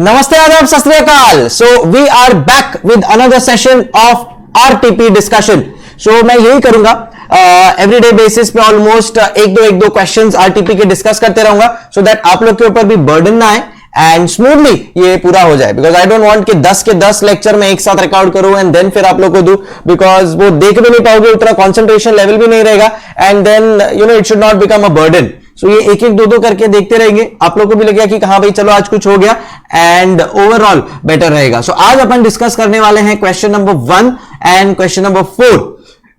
नमस्ते, आदाब, सत श्री अकाल। So we are back with another session of RTP discussion. So मैं यही करूंगा एवरीडे बेसिस पे ऑलमोस्ट एक दो क्वेश्चंस आरटीपी के डिस्कस करते रहूंगा सो दैट आप लोग के ऊपर भी बर्डन ना आए एंड स्मूथली ये पूरा हो जाए। बिकॉज आई डोंट वांट कि 10 के 10 लेक्चर में एक साथ रिकॉर्ड करूं एंड देन फिर आप लोग को दूं, बिकॉज वो देख भी नहीं पाओगे, उतना कंसंट्रेशन लेवल भी नहीं रहेगा and then you know it should not become a burden. So ये एक एक दो करके देखते रहेंगे, आप लोग को भी लगेगा कि हाँ भाई चलो आज कुछ हो गया एंड ओवरऑल बेटर रहेगा। सो आज अपन डिस्कस करने वाले हैं question number 1 and question number 4।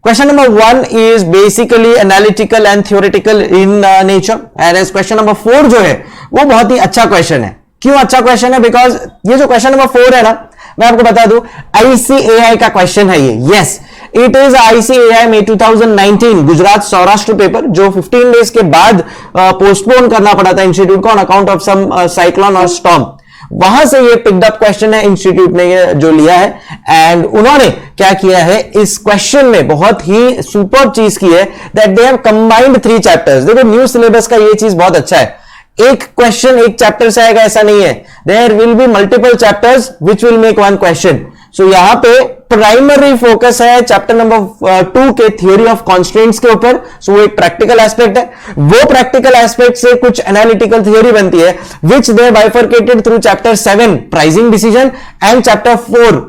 Question number 1 is basically analytical and theoretical in nature, and as question number 4 जो है वो बहुत ही अच्छा क्वेश्चन है। क्यों अच्छा क्वेश्चन है? बिकॉज ये जो क्वेश्चन नंबर 4 है ना, मैं आपको बता दूं ICAI का क्वेश्चन है ये। यस, इट इज ICAI में 2019 गुजरात सौराष्ट्र पेपर जो 15 डेज के बाद पोस्टपोन करना पड़ा था इंस्टीट्यूट को on account of some cyclone और स्टॉर्म। वहां से ये पिक्ड अप क्वेश्चन है, इंस्टीट्यूट ने ये जो लिया है एंड उन्होंने क्या किया है इस क्वेश्चन में बहुत ही सुपर चीज की है that they have combined 3 chapters. देखो न्यू सिलेबस का ये चीज बहुत अच्छा है, एक क्वेश्चन एक चैप्टर से आएगा ऐसा नहीं है, there will be multiple chapters which will make one question. So यहां पे प्राइमरी फोकस है चैप्टर नंबर 2 के थियोरी ऑफ कॉन्स्ट्रेंट्स के ऊपर। सो वो एक प्रैक्टिकल एस्पेक्ट है, वो प्रैक्टिकल एस्पेक्ट से कुछ एनालिटिकल थियोरी बनती है which they bifurcated through chapter 7 pricing decision and chapter 4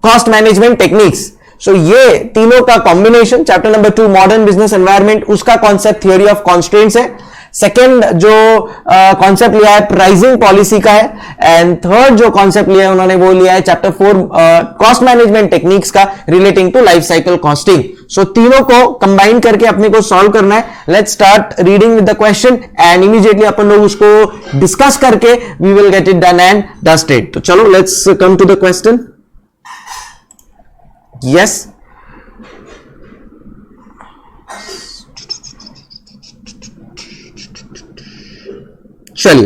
cost management techniques. So ये तीनों का combination chapter number 2 modern business environment, उसका कॉन्सेप्ट थियोरी ऑफ कॉन्स्ट्रेंट्स है। सेकेंड जो कॉन्सेप्ट लिया है प्राइसिंग पॉलिसी का है एंड थर्ड जो कॉन्सेप्ट लिया है उन्होंने वो लिया है चैप्टर 4 कॉस्ट मैनेजमेंट टेक्निक्स का relating to life cycle costing. So तीनों को कंबाइन करके अपने को सॉल्व करना है। Let's start reading with the question and immediately अपन लोग उसको डिस्कस करके we will get it done and dusted. तो चलो let's come to the question. Yes, चलिए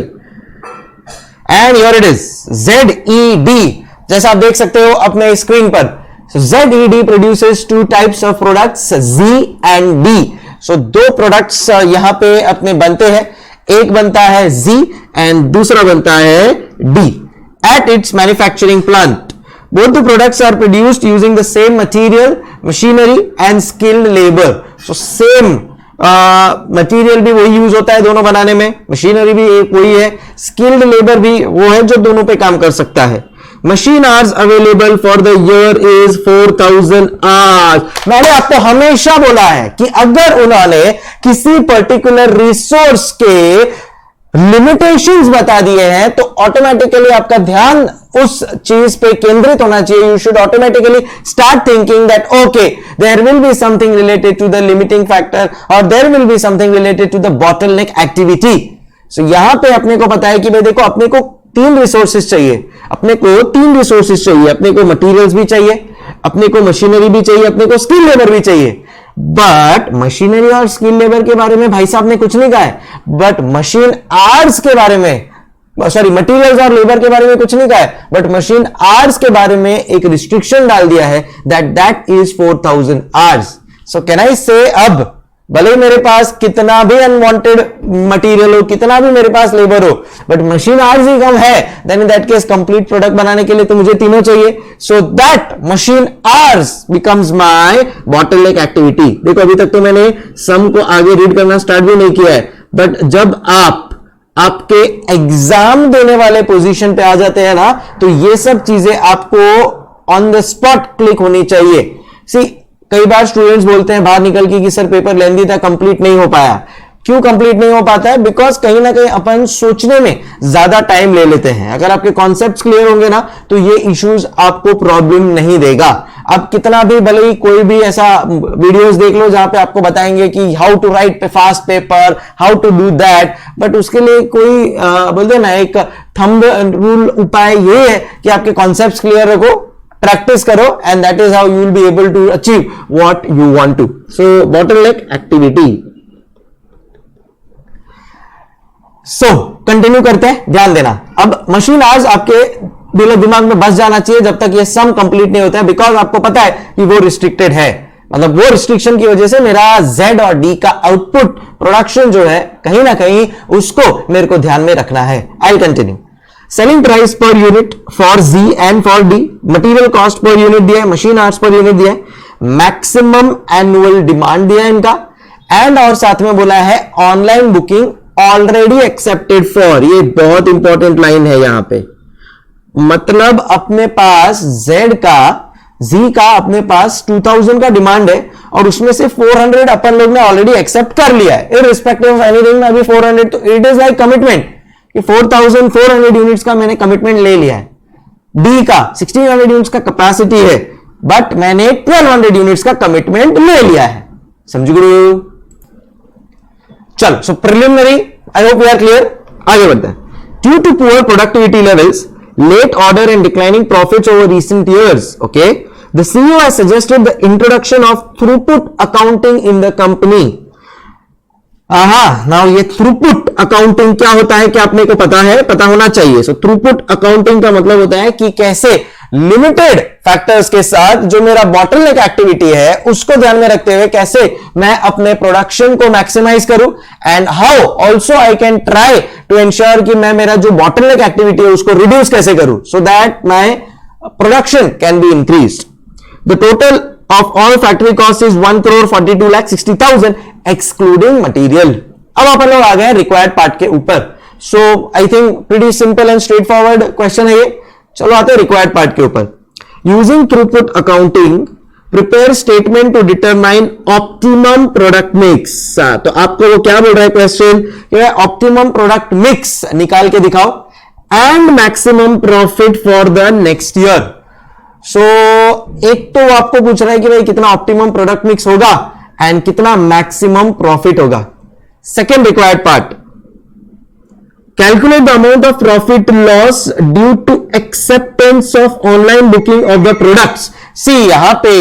and here it is ZED। जैसा आप देख सकते हो अपने स्क्रीन पर, ZED produces 2 types of products Z and D। So 2 products यहां पे अपने बनते हैं, एक बनता है Z एंड दूसरा बनता है D at its manufacturing plant. Both the products are produced using the same material, machinery and skilled labour. So same material भी वही यूज होता है दोनों बनाने में, मशीनरी भी एक वही है, स्किल्ड लेबर भी वो है जो दोनों पे काम कर सकता है। Machine hours available for the year is 4000 hours. मैंने आपको हमेशा बोला है कि अगर उन्होंने किसी पर्टिकुलर रिसोर्स के लिमिटेशंस बता दिए हैं तो ऑटोमेटिकली आपका ध्यान उस चीज पे केंद्रित होना चाहिए। You should automatically start thinking that okay there will be something related to the limiting factor और there will be something related to the bottleneck activity. So यहां पे अपने को पता है कि भाई देखो अपने को 3 रिसोर्सेज चाहिए, अपने को 3 रिसोर्सेज चाहिए, अपने को मटीरियल्स भी चाहिए, अपने को मशीनरी भी चाहिए, अपने को स्किल लेबर भी चाहिए। बट मशीनरी और स्किल लेबर के बारे में भाई साहब ने कुछ नहीं कहा है, बट मशीन आवर्स के बारे में, सॉरी मटीरियल्स और लेबर के बारे में कुछ नहीं कहा है, बट मशीन आवर्स के बारे में एक रिस्ट्रिक्शन डाल दिया है that is 4000 hours. So can I से अब भले मेरे पास कितना भी अनवांटेड मटेरियल हो, कितना भी मेरे पास लेबर हो, बट मशीन आवर्स ही कम है, then in that case complete product बनाने के लिए तो मुझे तीनों चाहिए। So that machine hours becomes my bottleneck activity. देखो अभी तक तो मैंने सम को आगे रीड करना स्टार्ट भी नहीं किया है, बट जब आपके एग्जाम देने वाले पोजीशन पे आ जाते हैं ना तो ये सब चीजें आपको ऑन द स्पॉट क्लिक होनी चाहिए। सी कई बार स्टूडेंट्स बोलते हैं बाहर निकल के कि सर पेपर लेंदी था, कंप्लीट नहीं हो पाया। क्यों कंप्लीट नहीं हो पाता है? बिकॉज कहीं ना कहीं अपन सोचने में ज्यादा टाइम ले लेते हैं। अगर आपके कॉन्सेप्ट्स क्लियर होंगे ना तो ये इश्यूज आपको प्रॉब्लम नहीं देगा। आप कितना भी भले ही कोई भी ऐसा वीडियोस देख लो जहां पे आपको बताएंगे कि how to write fast paper, how to do that, but उसके लिए कोई बोलते ना एक थंब रूल उपाय ये है कि आपके कॉन्सेप्ट्स क्लियर रखो, प्रैक्टिस करो and that is how you will be able to achieve what you want to. So bottleneck activity. So continue करते हैं, ध्यान देना। अब मशीन आवर्स आपके दिमाग में बस जाना चाहिए जब तक ये सम कंप्लीट नहीं होता है, बिकॉज आपको पता है कि वो रिस्ट्रिक्टेड है। मतलब वो रिस्ट्रिक्शन की वजह से मेरा Z और D का आउटपुट प्रोडक्शन जो है कहीं ना कहीं उसको मेरे को ध्यान में रखना है। I continue. Selling price per unit for G and for D, material cost per unit दिया है, मशीन आवर्स पर यूनिट दिया है, मैक्सिमम एनुअल डिमांड दिया है इनका, एंड और साथ में बोला है online booking already accepted for. ये बहुत इंपॉर्टेंट लाइन है यहां पे, मतलब अपने पास जी का अपने पास 2000 का डिमांड है और उसमें से 400 अपन लोग ने ऑलरेडी एक्सेप्ट कर लिया है, इररिस्पेक्टिव ऑफ एनीथिंग में अभी 400, तो इट इज लाइक कमिटमेंट कि 4400 यूनिट्स का मैंने कमिटमेंट ले लिया है। डी का 1600 यूनिट्स का कैपेसिटी है बट मैंने 1200 यूनिट्स का कमिटमेंट ले लिया है। समझ गुरु? चलो, so preliminary, I hope we are clear. आगे बढ़ते हैं। Due to poor productivity levels, late order and declining profits over recent years, okay, the CEO has suggested the introduction of throughput accounting in the company. Now ये throughput accounting क्या होता है, क्या आपने को पता है? पता होना चाहिए। सो थ्रूपुट अकाउंटिंग का मतलब होता है कि कैसे लिमिटेड फैक्टर्स के साथ जो मेरा बॉटलनेक एक्टिविटी है उसको ध्यान में रखते हुए कैसे मैं अपने प्रोडक्शन को मैक्सिमाइज करूं, and how also I can try to ensure कि मैं मेरा जो बॉटलनेक एक्टिविटी है उसको रिड्यूस कैसे करूं, so that my production can be increased. The total of all factory cost is 1,42,60,000 excluding material। अब अपन लोग आ गए रिक्वायर्ड पार्ट के ऊपर। So I think pretty simple and straightforward question है ये। चलो आते हैं रिक्वायर्ड पार्ट के ऊपर। Using throughput accounting prepare statement to determine optimum product mix. तो आपको वो क्या बोल रहा है क्वेश्चन, ऑप्टिमम प्रोडक्ट मिक्स निकाल के दिखाओ and maximum profit for the next year. So एक तो आपको पूछ रहा है कि भाई कितना ऑप्टिमम प्रोडक्ट मिक्स होगा एंड कितना मैक्सिमम प्रॉफिट होगा। Second required part, calculate the amount of profit loss due to acceptance of online booking of the products. See यहां पे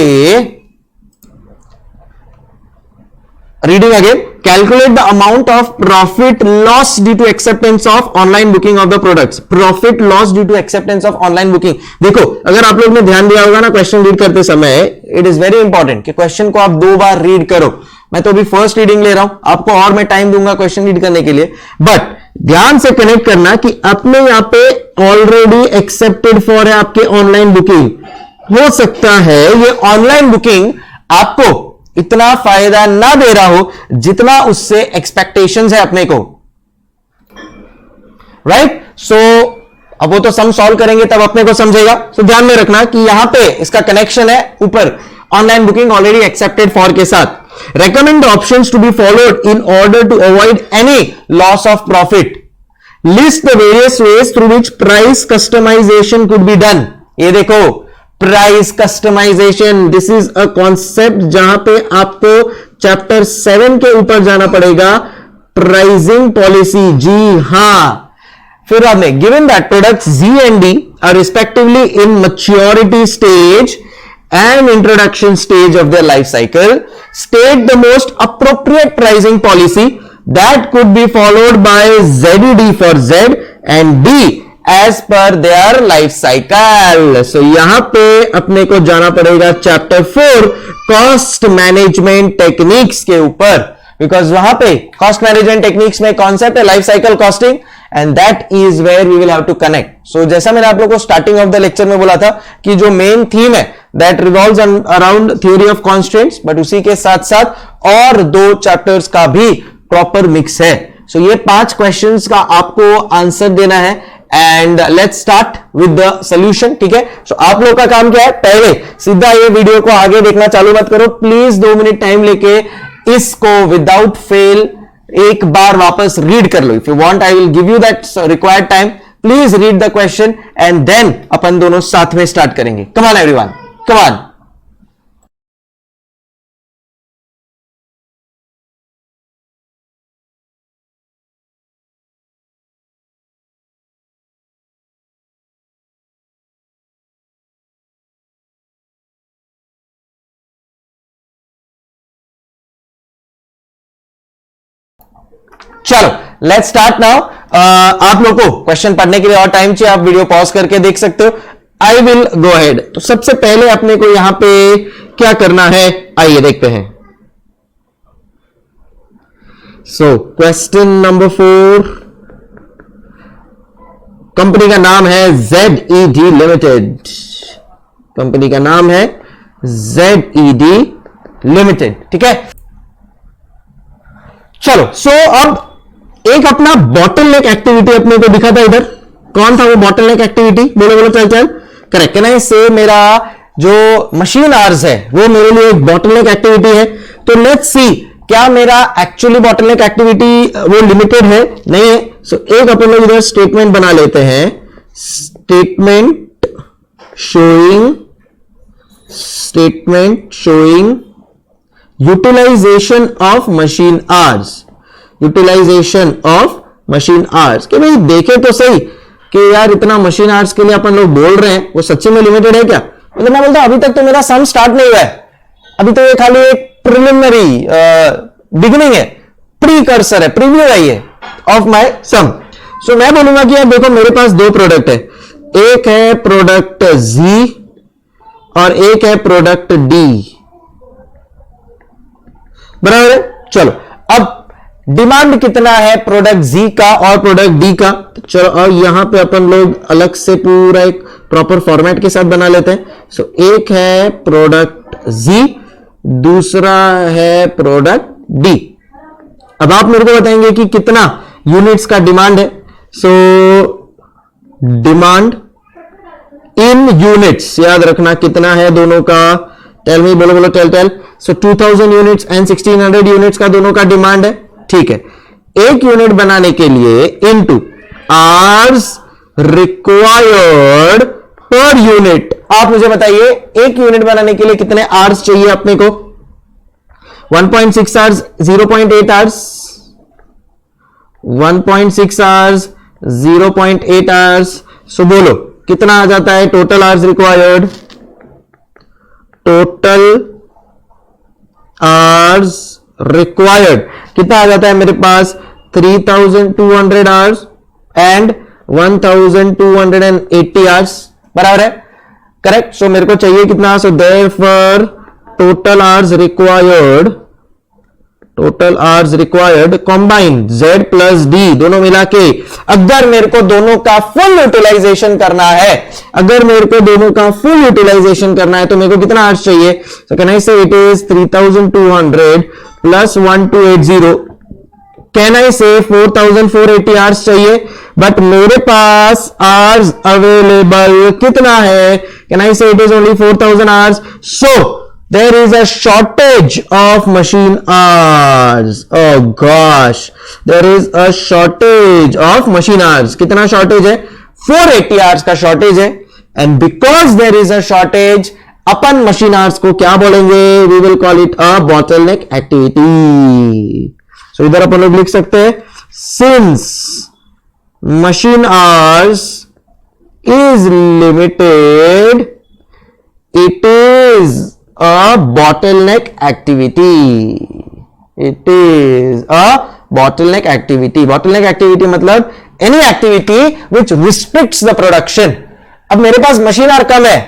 reading again, calculate the amount of profit loss due to acceptance of online booking of the products। profit loss due to acceptance of online booking। देखो अगर आप लोग ने ध्यान दिया होगा ना क्वेश्चन रीड करते समय, इट इज वेरी इंपॉर्टेंट कि क्वेश्चन को आप 2 बार रीड करो। मैं तो अभी फर्स्ट रीडिंग ले रहा हूं, आपको और मैं टाइम दूंगा क्वेश्चन रीड करने के लिए, बट ध्यान से कनेक्ट करना कि अपने यहां पे ऑलरेडी एक्सेप्टेड फॉर है आपके ऑनलाइन बुकिंग। हो सकता है ये ऑनलाइन बुकिंग आपको इतना फायदा ना दे रहा हो जितना उससे एक्सपेक्टेशंस है अपने को, राइट? सो अब वो तो सम सॉल्व करेंगे तब अपने को समझेगा। सो ध्यान में रखना कि यहां पे इसका कनेक्शन है ऊपर online booking already accepted for के साथ। Recommend the options to be followed in order to avoid any loss of profit. List the various ways through which price customisation could be done. ये देखो price customisation, this is a concept जहां पे आपको chapter 7 के ऊपर जाना पड़ेगा, pricing policy. जी हां, फिर आपने given that products G and D are respectively in maturity stage and introduction stage of their life cycle, state the most appropriate pricing policy that could be followed by ZED for Z and D as per their life cycle। so यहां पे अपने को जाना पड़ेगा chapter 4 cost management techniques के ऊपर, because वहां पे कॉस्ट मैनेजमेंट टेक्निक्स में कॉन्सेप्ट है life cycle costing, and that is where we will have to connect. So जैसा मैंने आप लोगों को स्टार्टिंग ऑफ द लेक्चर में बोला था कि जो मेन थीम है that revolves around theory of constraints, but उसी के साथ साथ और 2 चैप्टर्स का भी प्रॉपर मिक्स है। सो ये 5 क्वेश्चंस का आपको आंसर देना है and let's start with the solution. ठीक है, सो आप लोग का काम क्या है, पहले सीधा ये वीडियो को आगे देखना चालू मत करो, प्लीज 2 मिनट टाइम लेके इसको विदाउट फेल एक बार वापस रीड कर लो। If you want I will give you that required time, please read the question and then अपन दोनों साथ में स्टार्ट करेंगे। Come on everyone, come on. चलो लेट्स स्टार्ट नाउ। आप लोग को क्वेश्चन पढ़ने के लिए और टाइम चाहिए, आप वीडियो पॉज करके देख सकते हो। I will go ahead. तो सबसे पहले अपने को यहां पे क्या करना है, आइए देखते हैं। सो क्वेश्चन नंबर 4, कंपनी का नाम है ZED लिमिटेड, कंपनी का नाम है ZED लिमिटेड, ठीक है। चलो सो अब एक अपना बॉटलनेक एक्टिविटी अपने को दिखा था इधर, कौन था वो बॉटलनेक एक्टिविटी, बोलो बोलो चल चल, करेक्ट, कैन आई से मेरा जो मशीन आवर्स है वो मेरे लिए एक बॉटलनेक एक्टिविटी है। तो लेट्स सी क्या मेरा एक्चुअली बॉटलनेक एक्टिविटी वो लिमिटेड है, नहीं है। सो एक अपन लोग इधर स्टेटमेंट बना लेते हैं, statement showing utilisation of machine hours, utilisation of machine hours, कि भाई देखे तो सही कि यार इतना मशीन आवर्स के लिए अपन लोग बोल रहे हैं, वो सच्ची में लिमिटेड है क्या। मतलब मैं बोलता अभी तक तो मेरा सम स्टार्ट नहीं हुआ है, अभी तो ये खाली एक प्रिलिमिनरी बिगिनिंग है, प्रीकर्सर है, प्रीव्यू है ये ऑफ माय सम। सो मैं बोलूंगा कि यार देखो मेरे पास दो प्रोडक्ट है, एक है प्रोडक्ट Z और एक है प्रोडक्ट D, बराबर है। चलो अब डिमांड कितना है प्रोडक्ट Z का और प्रोडक्ट D का, तो चलो और यहां पे अपन लोग अलग से पूरा एक प्रॉपर फॉर्मेट के साथ बना लेते हैं। सो एक है प्रोडक्ट Z, दूसरा है प्रोडक्ट D। अब आप मेरे को बताएंगे कि कितना यूनिट्स का डिमांड है। सो डिमांड इन यूनिट्स याद रखना कितना है दोनों का, टेल मी, बोलो बोलो tell. So 2000 units and 1600 units का दोनों का डिमांड है, ठीक है। एक यूनिट बनाने के लिए into hours required per unit, आप मुझे बताइए एक यूनिट बनाने के लिए कितने आवर्स चाहिए अपने को, 1.6 आवर्स, 0.8 आवर्स, 1.6 आवर्स, 0.8 आवर्स। सो बोलो कितना आ जाता है total hours required, total hours required कितना आ जाता है मेरे पास, 3200 आवर्स एंड 1280 आवर्स, बराबर है, करेक्ट। सो मेरे को चाहिए कितना, so therefore total hours required combine Z plus D दोनों मिला के, अगर मेरे को दोनों का फुल यूटिलाइजेशन करना है, अगर मेरे को दोनों का फुल यूटिलाइजेशन करना है तो मेरे को कितना आवर्स चाहिए। So can I say it is 3200 plus 1280, can I से 4480 आवर्स चाहिए, बट मेरे पास आवर्स अवेलेबल कितना है, can I say it is only 4000 hours. So there is a shortage of machine hours, oh gosh, there is a shortage of machine hours, कितना shortage है, 480 hours का shortage है, and because there is a shortage upon machine hours को क्या बोलेंगे, we will call it a bottleneck activity। so इधर अपन लोग लिख सकते हैं, since machine hours is limited, it is a bottleneck activity, it is a bottleneck activity। bottleneck activity मतलब any activity which restricts the production। अब मेरे पास machine our कम है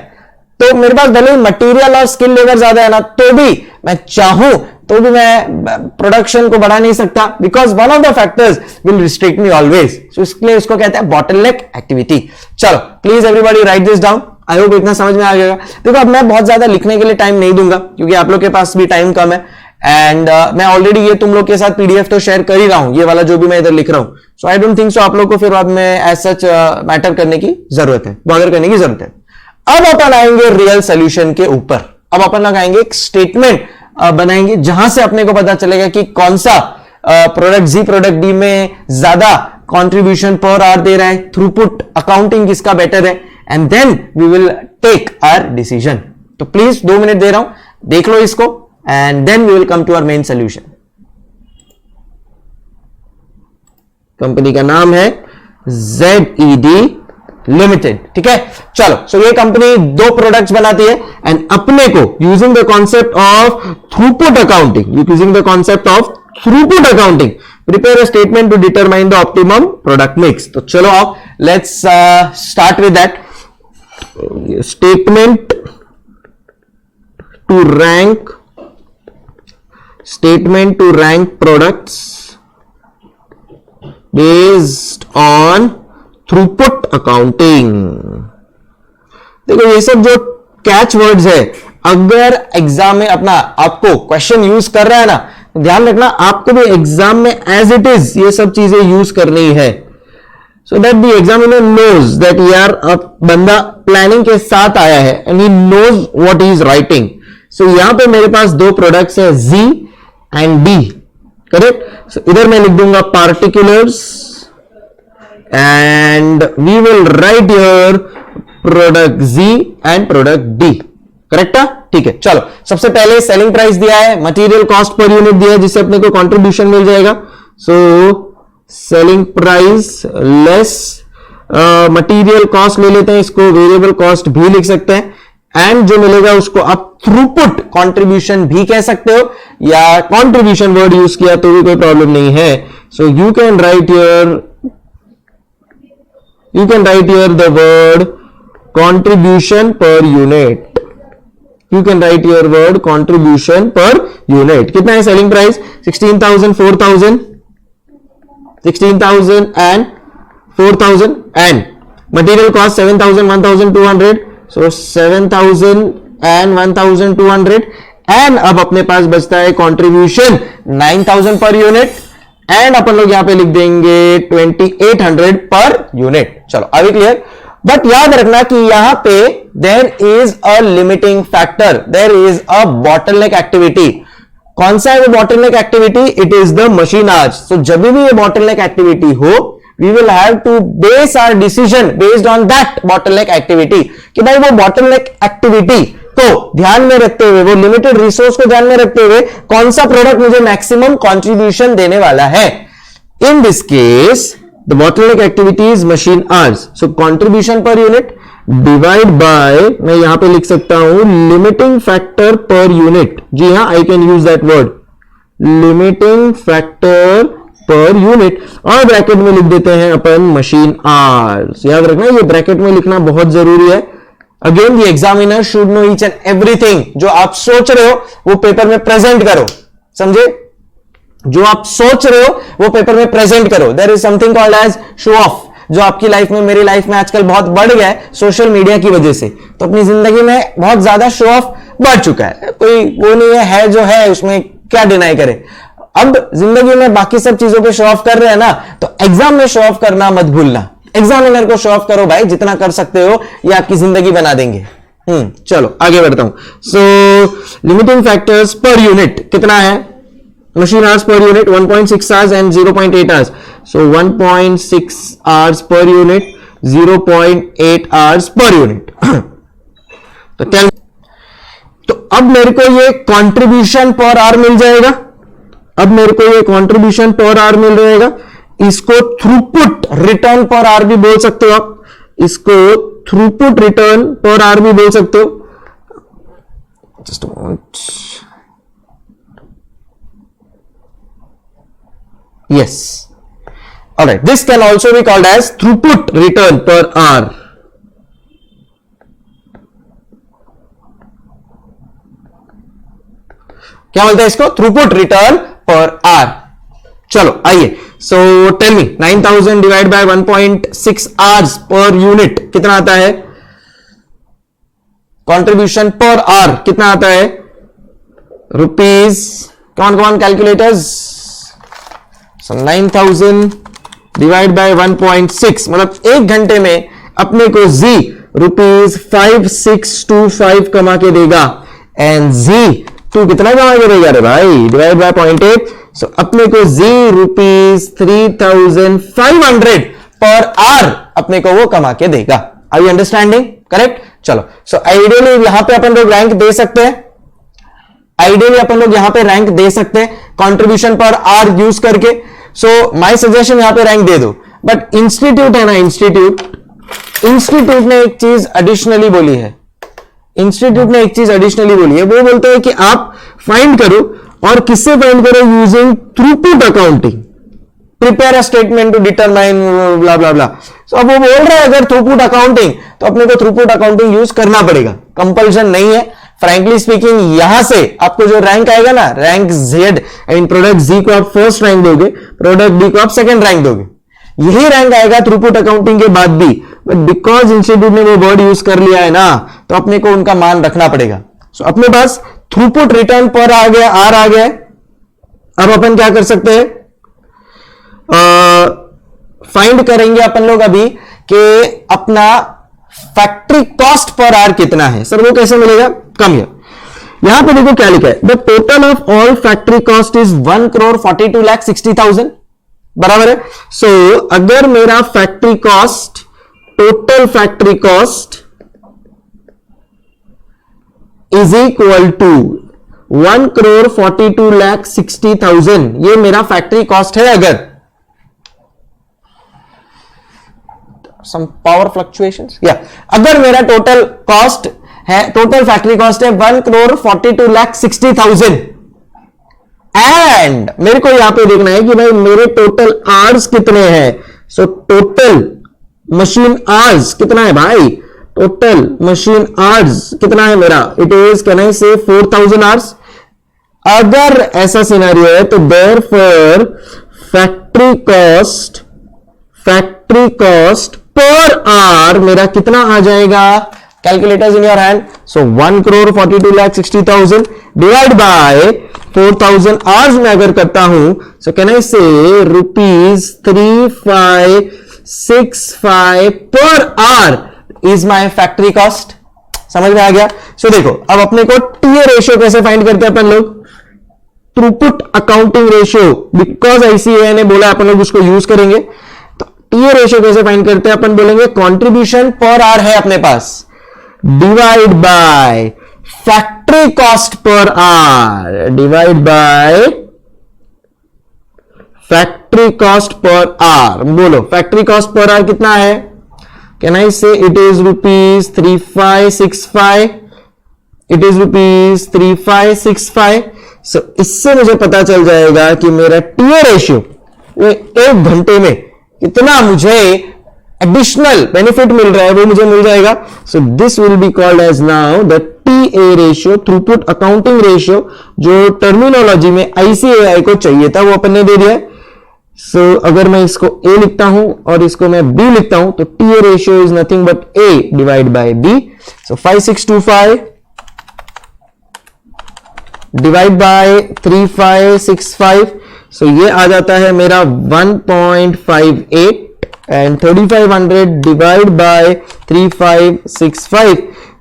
तो मेरे पास भले मटेरियल और स्किल लेवल ज्यादा है ना, तो भी मैं चाहूं तो भी मैं प्रोडक्शन को बढ़ा नहीं सकता, because one of the factors will restrict me always. So इसलिए इसको कहते हैं बॉटलनेक एक्टिविटी। चलो please everybody write this down, I hope इतना समझ में आ गया। देखो अब मैं बहुत ज्यादा लिखने के लिए टाइम नहीं दूंगा क्योंकि आप लोग के पास भी टाइम कम है, एंड मैं ऑलरेडी ये तुम लोग के साथ पीडीएफ तो शेयर कर ही रहा हूं, ये वाला जो भी मैं इधर लिख रहा हूं। सो आई डोंट थिंक सो आप लोग को फिर बाद में एज सच मैटर करने की जरूरत है, बॉदर करने की जरूरत है। अब अपन आएंगे रियल सोल्यूशन के ऊपर। अब अपन लगाएंगे एक स्टेटमेंट बनाएंगे जहां से अपने को पता चलेगा कि कौन सा प्रोडक्ट जी प्रोडक्ट डी में ज्यादा कंट्रीब्यूशन पर आवर दे रहा है, थ्रूपुट अकाउंटिंग किसका बेटर है, and then we will take our decision. तो प्लीज 2 मिनट दे रहा हूं, देख लो इसको, and then we will come to our main solution. Company का नाम है ZED लिमिटेड, ठीक है। चलो सो ये कंपनी 2 प्रोडक्ट्स बनाती है, एंड अपने को using the concept of throughput accounting prepare a statement to determine the optimum product mix। तो चलो आओ let's start with that. statement to rank products based on throughput accounting. देखो ये सब जो कैच वर्ड्स है, अगर एग्जाम में अपना आपको क्वेश्चन यूज कर रहा है ना, ध्यान रखना आपको भी एग्जाम में एज इट इज ये सब चीजें यूज करनी है, so that the examiner knows that यार अब बंदा प्लानिंग के साथ आया है and he knows what he is writing. So यहां पे मेरे पास दो प्रोडक्ट्स है Z and D, correct. So इधर मैं लिख दूंगा particulars and we will write your product Z and product D, correct है, ठीक है। चलो सबसे पहले सेलिंग प्राइस दिया है, मटेरियल कॉस्ट पर यूनिट दिया है जिससे अपने को कंट्रीब्यूशन मिल जाएगा। So selling price less material cost ले लेते हैं, इसको वेरिएबल कॉस्ट भी लिख सकते हैं, एंड जो मिलेगा उसको आप थ्रूपुट कंट्रीब्यूशन भी कह सकते हो, या कंट्रीब्यूशन वर्ड यूज किया तो भी कोई प्रॉब्लम नहीं है। So you can write your the word contribution per unit, you can write your word contribution per unit। कितना है selling price? 16,000, 4,000, 16,000 and 4,000, and material cost 7,000, 1,200, so 7,000 and 1,200, and अब अपने पास बचता है contribution 9,000 per unit, and अपन लोग यहां पे लिख देंगे 2,800 पर यूनिट। चलो अभी क्लियर। बट याद रखना कि यहां पे there is a limiting factor, there is a bottleneck activity. कौन सा है वो bottleneck activity? It is the machine hours. So जब भी ये बॉटलनेक एक्टिविटी हो, we will have to base our decision based on that bottleneck activity, कि भाई वो बॉटलनेक एक्टिविटी को ध्यान में रखते हुए, वो लिमिटेड रिसोर्स को ध्यान में रखते हुए कौन सा प्रोडक्ट मुझे मैक्सिमम कॉन्ट्रीब्यूशन देने वाला है। In this case the bottleneck activity is machine hours, so contribution per unit divide by, मैं यहां पे लिख सकता हूं limiting factor per unit। जी हां, I can use that word limiting factor per unit, और ब्रैकेट में लिख देते हैं अपन machine hours। याद रखना ये ब्रैकेट में लिखना बहुत जरूरी है। Again the examiner should know each and everything। जो आप सोच रहे हो वो पेपर में प्रेजेंट करो, समझे? जो आप सोच रहे हो वो पेपर में प्रेजेंट करो। There is something called as show off, जो आपकी लाइफ में, मेरी लाइफ में आजकल बहुत बढ़ गया है सोशल मीडिया की वजह से। तो अपनी जिंदगी में बहुत ज्यादा शो ऑफ बढ़ चुका है, कोई वो नहीं है जो है उसमें क्या डिनाई करे। अब जिंदगी में बाकी सब चीजों पे शो ऑफ कर रहे हैं ना, तो एग्जाम में शो ऑफ करना मत भूलना। एग्जामिनर को शो ऑफ करो भाई, जितना कर सकते हो, ये आपकी जिंदगी बना देंगे। चलो आगे बढ़ता हूं। सो लिमिटिंग फैक्टर्स पर यूनिट कितना है? machine hours per unit 1.6 hours and 0.8 hours, so 1.6 hours per unit, 0.8 hours per unit। तो tell, तो अब मेरे को ये कंट्रीब्यूशन पर आवर मिल जाएगा, अब मेरे को ये कंट्रीब्यूशन पर आवर मिल जाएगा। इसको थ्रूपुट रिटर्न पर आवर भी बोल सकते हो आप, इसको थ्रूपुट रिटर्न पर आवर भी बोल सकते हो। Just a moment, yes, all right, this can also be called as throughput return per hour। क्या बोलते हैं इसको? थ्रूपुट रिटर्न पर आवर। चलो आइए, so tell me 9,000 divide by 1.6 hours per unit कितना आता है? कंट्रीब्यूशन पर आवर कितना आता है? रुपीज, कौन कैलकुलेटर्स? So 9,000 डिवाइड बाय 1.6, मतलब एक घंटे में अपने को Z रुपीज 5625 कमा के देगा, एंड Z2 कितना कमा के देगा रे भाई? डिवाइड बाय 0.8, सो अपने को Z रुपीज 3,500 पर आवर अपने को वो कमा के देगा। Are you understanding? करेक्ट। चलो, सो आइडियली यहां पे अपन लोग रैंक दे सकते हैं, आइडियली अपन लोग यहां पे रैंक दे सकते हैं कंट्रीब्यूशन पर आवर यूज करके। सो माय सजेशन यहां पे रैंक दे दो, बट इंस्टीट्यूट है ना, इंस्टीट्यूट ने एक चीज एडिशनली बोली है, वो बोलते हैं कि आप फाइंड करो, और किससे फाइंड करो? Using throughput accounting, prepare a statement to determine blah blah blah. So अब वो बोल रहा है अगर थ्रूपुट अकाउंटिंग, तो अपने को थ्रूपुट अकाउंटिंग यूज करना पड़ेगा, कंपल्शन नहीं है। फ्रैंकली स्पीकिंग यहां से आपको जो रैंक आएगा ना, rank Z, I mean product Z को आप फर्स्ट रैंक दोगे, प्रोडक्ट D को आप सेकंड रैंक दोगे। यही रैंक आएगा थ्रूपुट अकाउंटिंग के बाद भी, बट बिकॉज इंस्टीट्यूट ने वो वर्ड यूज कर लिया है ना, तो अपने को उनका मान रखना पड़ेगा। सो अपने पास थ्रूपुट रिटर्न पर आ गया, आर आ गया। अब अपन क्या कर सकते हैं, फाइंड करेंगे अपन लोग अभी कि अपना फैक्ट्री कॉस्ट पर आर कितना है। सर वो कैसे मिलेगा, कम हियर, यहां पे देखो क्या लिखा है, the total of all factory cost is 1,42,60,000, बराबर है। सो अगर मेरा factory cost, total factory cost is equal to 1,42,60,000, ये मेरा फैक्ट्री कॉस्ट है। अगर सम पावर फ्लक्चुएशंस, या अगर मेरा टोटल कॉस्ट है, टोटल फैक्ट्री कॉस्ट है 1,42,60,000 एंड मेरे को यहां पे देखना है कि भाई मेरे टोटल आवर्स कितने हैं। सो टोटल मशीन आवर्स कितना है भाई, टोटल मशीन आवर्स कितना है मेरा, इट इज कैन आई से 4,000 आवर्स। अगर ऐसा सिनेरियो है तो therefore factory cost per our मेरा कितना आ जाएगा, calculators in your hand. So 1,42,60,000 divide by 4,000 hours में अगर करता हूं, सो कैन आई से ₹3,565 per hour is my factory cost. समझ में आ गया। सो देखो अब अपने को टीए रेशियो कैसे फाइंड करते हैं अपन लोग, throughput accounting ratio, because ICAI ने बोला अपन लोग उसको यूज करेंगे। तो टीए रेशियो कैसे फाइंड करते हैं, अपन बोलेंगे कंट्रीब्यूशन पर आवर है अपने पास, divide by factory cost per hour, divide by factory cost per hour. बोलो फैक्ट्री कॉस्ट पर आवर कितना है, can I say it is ₹3,565, it is ₹3,565। So इससे मुझे पता चल जाएगा कि मेरा टीए रेशियो वो 1 घंटे में कितना मुझे एडिशनल बेनिफिट मिल रहा है वो मुझे मिल जाएगा। So this will be called as now the TA ratio, throughput accounting ratio, जो टर्मिनोलॉजी में आईसीएआई को चाहिए था वो अपन ने दे दिया है। सो अगर मैं इसको ए लिखता हूं और इसको मैं बी लिखता हूं तो TA ratio is nothing but A divide by B. So 5,625 divide by 3,565, so ये आ जाता है मेरा 1.58 एंड 3,500 डिवाइड बाय 3,565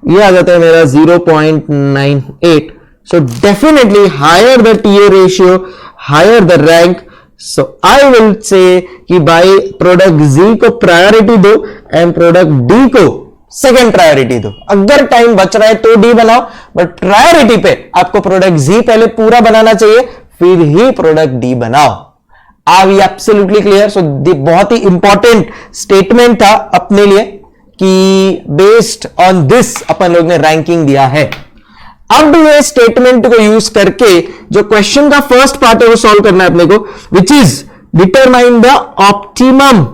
ये आ जाता है मेरा 0.98। So definitely higher the TA ratio, higher the rank. So I will say कि भाई प्रोडक्ट जी को प्रायोरिटी दो एंड प्रोडक्ट डी को सेकेंड प्रायोरिटी दो। अगर टाइम बच रहा है तो डी बनाओ, बट प्रायोरिटी पे आपको प्रोडक्ट जी पहले पूरा बनाना चाहिए, फिर ही प्रोडक्ट डी बनाओ। Are we absolutely clear. So बहुत ही इंपॉर्टेंट स्टेटमेंट था अपने लिए कि बेस्ड ऑन दिस अपन लोग ने रैंकिंग दिया है। अब ये स्टेटमेंट को यूज करके जो क्वेश्चन का फर्स्ट पार्ट है वो सॉल्व करना है अपने को, which is determine the optimum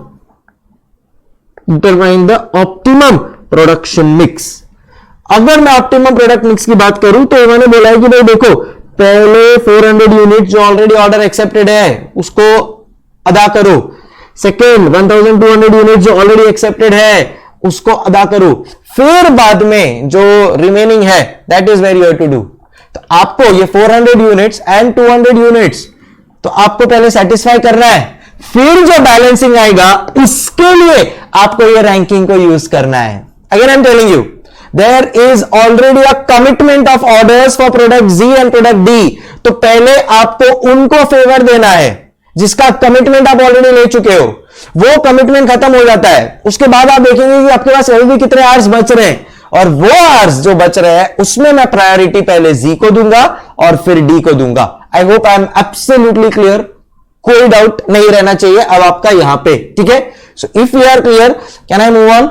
production mix. अगर मैं ऑप्टिमम प्रोडक्ट मिक्स की बात करूं तो इन्होंने बोला है कि भाई देखो पहले 400 यूनिट जो ऑलरेडी ऑर्डर एक्सेप्टेड है उसको अदा करो, सेकेंड 1200 यूनिट जो ऑलरेडी एक्सेप्टेड है उसको अदा करो, फिर बाद में जो रिमेनिंग है that is very to do. तो आपको ये 400 यूनिट्स एंड 200 यूनिट्स तो आपको पहले सेटिस्फाई करना है, फिर जो बैलेंसिंग आएगा उसके लिए आपको ये रैंकिंग को यूज करना है। Again I am telling you there is already a commitment of orders for product G and product D. तो पहले आपको उनको फेवर देना है जिसका कमिटमेंट आप ऑलरेडी ले चुके हो। वो कमिटमेंट खत्म हो जाता है, उसके बाद आप देखेंगे कि आपके पास अभी भी कितने आवर्स बच रहे हैं, और वो आवर्स जो बच रहे हैं उसमें मैं प्रायोरिटी पहले जी को दूंगा और फिर डी को दूंगा। I hope I am absolutely clear, कोई डाउट नहीं रहना चाहिए अब आपका यहां पे, ठीक है। So if you are clear can I move on.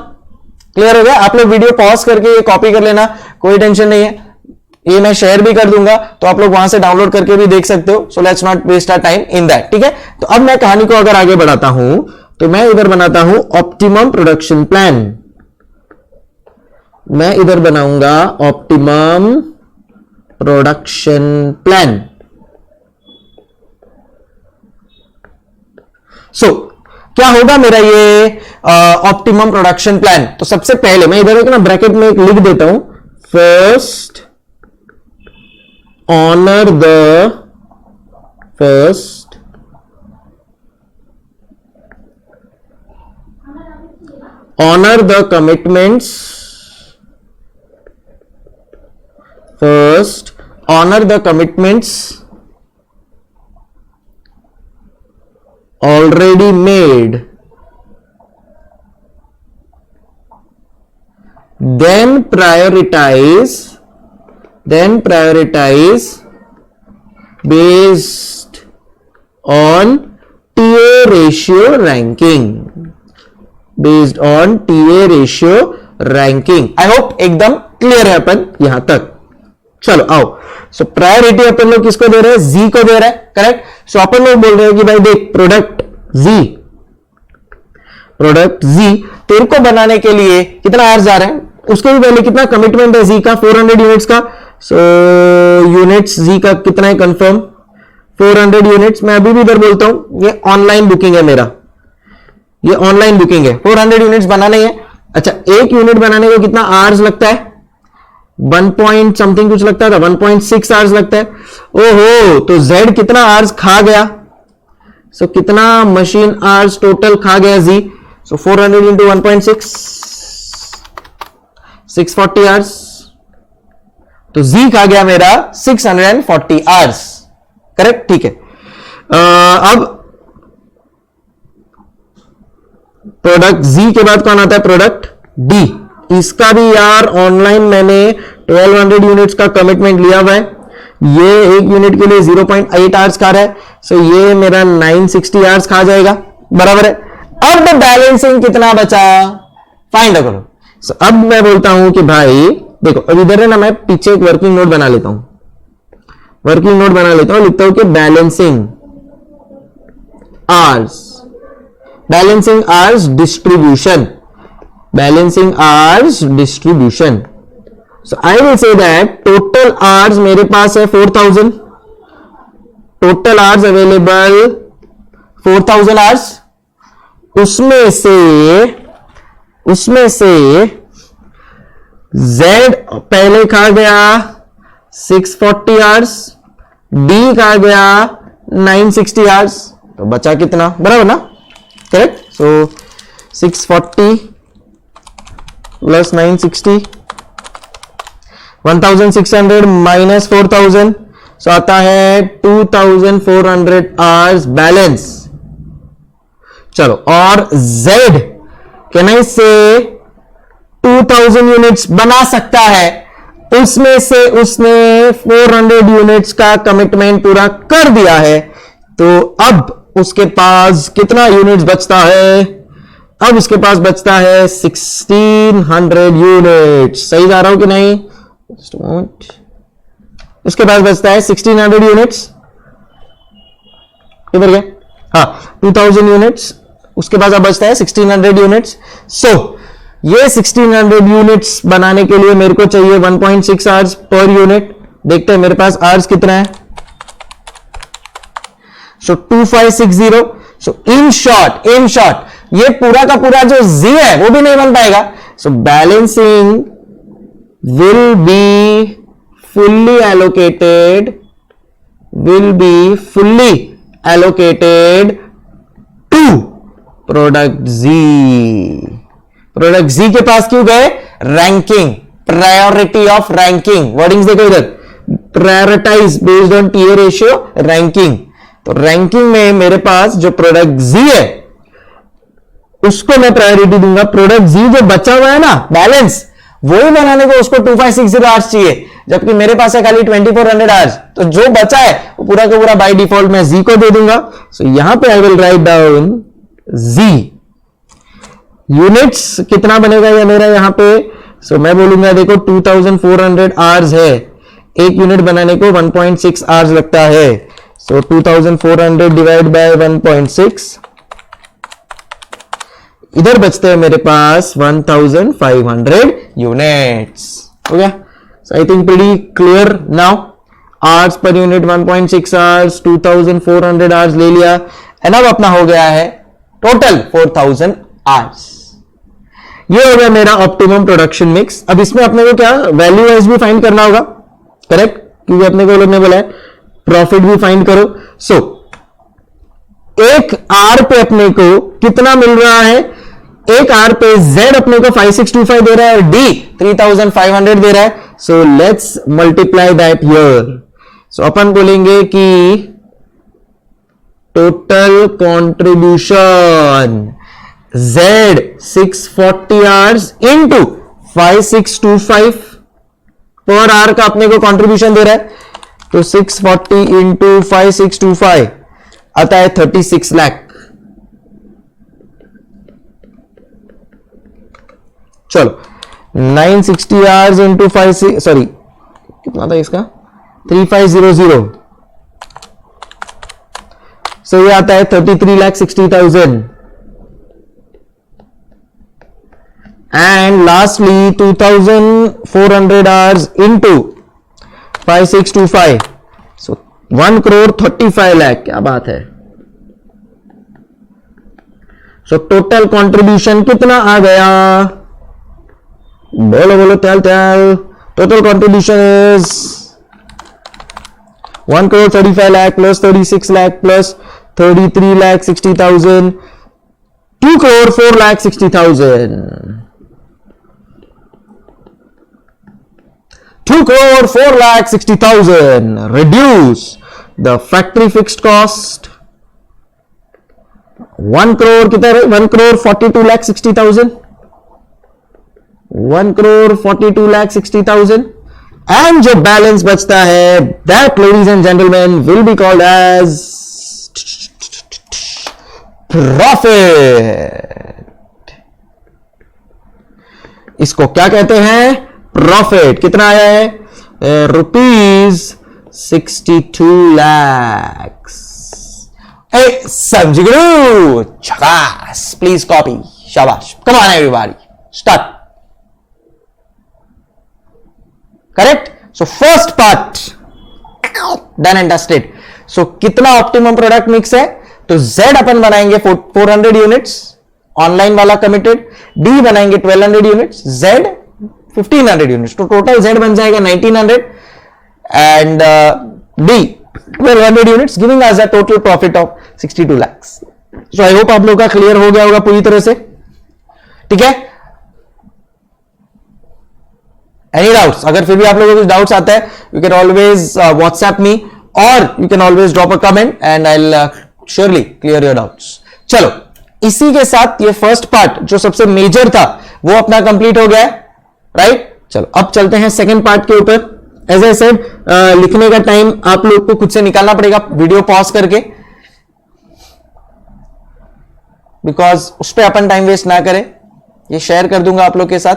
Clear हो गया? आप लोग वीडियो पॉज करके ये कॉपी कर लेना, कोई टेंशन नहीं है, ये मैं शेयर भी कर दूंगा तो आप लोग वहां से डाउनलोड करके भी देख सकते हो। So let's not waste our time in that, ठीक है। तो अब मैं कहानी को अगर आगे बढ़ाता हूं तो मैं इधर बनाता हूं ऑप्टिमम प्रोडक्शन प्लान। मैं इधर बनाऊंगा ऑप्टिमम प्रोडक्शन प्लान। सो क्या होगा मेरा ये ऑप्टिमम प्रोडक्शन प्लान? तो सबसे पहले मैं इधर एक ना ब्रैकेट में एक लिख देता हूं, first owner the commitments, first honor the commitments already made, then prioritize based on TA ratio ranking. I hope एकदम क्लियर है अपन यहां तक. चलो आओ. सो प्रायोरिटी अपन लोग किसको दे रहे हैं? जी को दे रहे हैं, करेक्ट. सो अपन लोग बोल रहे हैं कि भाई देख, प्रोडक्ट जी तेरे को बनाने के लिए कितना आवर्स जा रहे हैं, उसके भी पहले कितना कमिटमेंट है जी का, 400 यूनिट्स का. सो यूनिट्स जी का कितना है कंफर्म? 400 यूनिट्स. मैं अभी भी इधर बोलता हूं ये ऑनलाइन बुकिंग है मेरा, ये ऑनलाइन बुकिंग है. 400 यूनिट्स बनाने हैं. अच्छा, एक यूनिट बनाने को कितना आवर्स लगता है? 1 पॉइंट समथिंग कुछ लगता था, 1.6 आवर्स लगता है. ओहो, तो Z कितना आवर्स खा गया? सो कितना मशीन आवर्स टोटल खा गया जी? सो 400 इंटू 1.6, 640 आवर्स. तो Z खा गया मेरा 640 आवर्स, करेक्ट. ठीक है. अब प्रोडक्ट Z के बाद कौन आता है? Product D. इसका भी यार ऑनलाइन मैंने 1200 यूनिट्स का कमिटमेंट लिया हुआ है. ये एक यूनिट के लिए 0.8 आवर्स खा रहा है. सो ये मेरा 960 आवर्स खा जाएगा, बराबर है. अब बैलेंसिंग कितना बचा, फाइंड आउट करो. सो अब मैं बोलता हूं कि भाई देखो, अब इधर है ना, मैं पीछे एक वर्किंग नोट बना लेता हूं, लिखता हूं कि balancing hours distribution. So I will say that total hours मेरे पास है 4000, total hours available 4000 hours. उसमें से Z पहले खा गया 640 hours, D खा गया 960 hours. तो बचा कितना? बराबर ना, करेक्ट. सो 640 प्लस 960, 1600 माइनस 4000, सो आता है 2400 आवर्स बैलेंस. चलो, और Z कैन आई से 2000 यूनिट्स बना सकता है, उसमें से उसने 400 यूनिट्स का कमिटमेंट पूरा कर दिया है. तो अब उसके पास कितना यूनिट्स बचता है? अब उसके पास बचता है 1600 यूनिट्स. सही जा रहा हूं कि नहीं? उसके पास बचता है 1600 यूनिट्स. किधर गए? हाँ, 2000 यूनिट्स. उसके पास अब बचता है 1600 यूनिट्स. सो ये 1600 यूनिट्स बनाने के लिए मेरे को चाहिए 1.6 आवर्स पर यूनिट. देखते हैं मेरे पास आवर्स कितना है. सो 2560. सो इन शॉर्ट ये पूरा का पूरा जो Z है वो भी नहीं बन पाएगा. So balancing will be fully allocated to product Z के पास क्यों गए? Ranking, priority of ranking. Wordings देखो इधर, prioritise based on TA ratio ranking. तो रैंकिंग में मेरे पास जो प्रोडक्ट Z है उसको मैं प्रायोरिटी दूंगा. प्रोडक्ट Z जो बचा हुआ है ना बैलेंस, वही बनाने को उसको 2560 आवर्स चाहिए, जबकि मेरे पास है खाली 2400 आवर्स. तो जो बचा है वो पूरा का पूरा बाय डिफॉल्ट मैं Z को दे दूंगा. सो यहां पे I will write down Z. Units कितना बनेगा ये मेरा यहां पे? सो मैं बोलूंगा देखो 2400 आवर्स है, एक यूनिट बनाने को 1.6 आवर्स लगता है. सो 2400 डिवाइड बाय 1.6, इधर बचते हैं मेरे पास 1500 यूनिट्स. हो गया? So I think pretty clear now. Hours per unit 1.6 hours, 2400 hours ले लिया. एंड अब अपना हो गया है टोटल 4000 आवर्स। ये हो गया मेरा ऑप्टिमम प्रोडक्शन मिक्स। अब इसमें अपने को क्या वैल्यू वाइज भी फाइंड करना होगा, करेक्ट, क्योंकि अपने को लोग ने बोला है प्रॉफिट भी फाइंड करो। सो एक आर पे अपने को कितना मिल रहा है, एक आर पे Z अपने को 5625 दे रहा है और D 3500 दे रहा है। So let's multiply that here. So अपन बोलेंगे कि total contribution Z 640 hours into 5625 per our का अपने को कंट्रीब्यूशन दे रहा है, तो 640 इंटू 5625 आता है 36 लाख। चलो 960 आवर्स इंटू 5, सॉरी कितना था इसका, 3500। सो ये आता है 33,60,000। एंड लास्टली 2400 आवर्स इंटू 5625, सो 1,35 लाख। क्या बात है। सो टोटल कंट्रीब्यूशन कितना आ गया, बोलो बोलो त्याल त्याल। Total contribution is 1,35 lakh plus 36 lakh plus 33,60,000, 2,04,60,000। 2,04,60,000 reduce the factory fixed cost 1 crore कितना है, 1,42,60,000, 1,42,60,000। एंड जो बैलेंस बचता है that ladies and gentleman will be called as profit. इसको क्या कहते हैं, प्रॉफिट। कितना आया है, ₹62 lakhs। समझ गए, झकास। प्लीज कॉपी, शाबाश, come on everybody, start. Correct. So first part done and dusted. So कितना ऑप्टिमम प्रोडक्ट मिक्स है, तो Z अपन बनाएंगे 400 यूनिट्स, ऑनलाइन वाला कमिटेड। D बनाएंगे 1200 यूनिट्स, Z 1500 यूनिट्स, तो टोटल Z बन जाएगा 1900 and D 1200 units, giving us a total profit of 62 lakhs। So I hope आप लोगों का क्लियर हो गया होगा पूरी तरह से, ठीक है। एनी डाउट्स, अगर फिर भी आप लोगों को कुछ डाउट्स आता है, you can always WhatsApp me और you can always drop a comment and I will surely clear your doubts. चलो, इसी के साथ ये फर्स्ट पार्ट जो सबसे मेजर था वो अपना कंप्लीट हो गया है, राइट। चलो अब चलते हैं सेकंड पार्ट के ऊपर। एज आई सेड, लिखने का टाइम आप लोग को खुद से निकालना पड़ेगा, वीडियो पॉज करके, बिकॉज उस पर अपन टाइम वेस्ट ना करें। ये शेयर कर दूंगा आप लोग के साथ।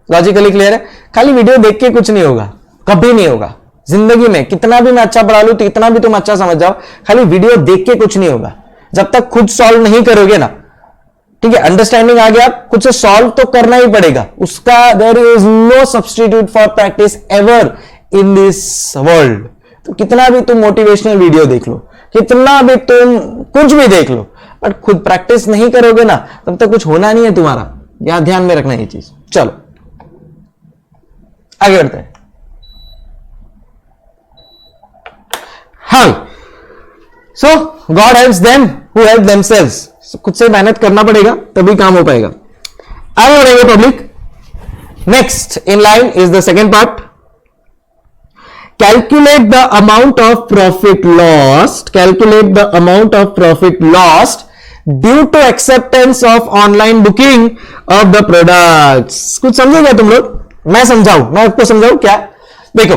लॉजिकली क्लियर है। खाली वीडियो देख के कुछ नहीं होगा, कभी नहीं होगा जिंदगी में। कितना भी मैं अच्छा पढ़ा लूं, तो कितना भी तुम अच्छा समझ जाओ, खाली वीडियो देख के कुछ नहीं होगा जब तक खुद सॉल्व नहीं करोगे ना, ठीक है। अंडरस्टैंडिंग आ गया, खुद से सॉल्व तो करना ही पड़ेगा उसका। There is no substitute for practice ever in this world. तो कितना भी तुम मोटिवेशनल वीडियो देख लो, कितना भी तुम कुछ भी देख लो, बट खुद प्रैक्टिस नहीं करोगे ना, तब तक कुछ होना नहीं है तुम्हारा। यहां ध्यान में रखना ये चीज। चलो आगे बढ़ते हैं। हाँ, so God helps them who help themselves. खुद से मेहनत करना पड़ेगा तभी काम हो पाएगा। आगे बढ़ेंगे public. Next in line is the second part. Calculate the amount of profit lost, calculate the amount of profit lost due to acceptance of online booking of the products. कुछ समझेगा तुम लोग? मैं समझाऊं, मैं आपको समझाऊं क्या? देखो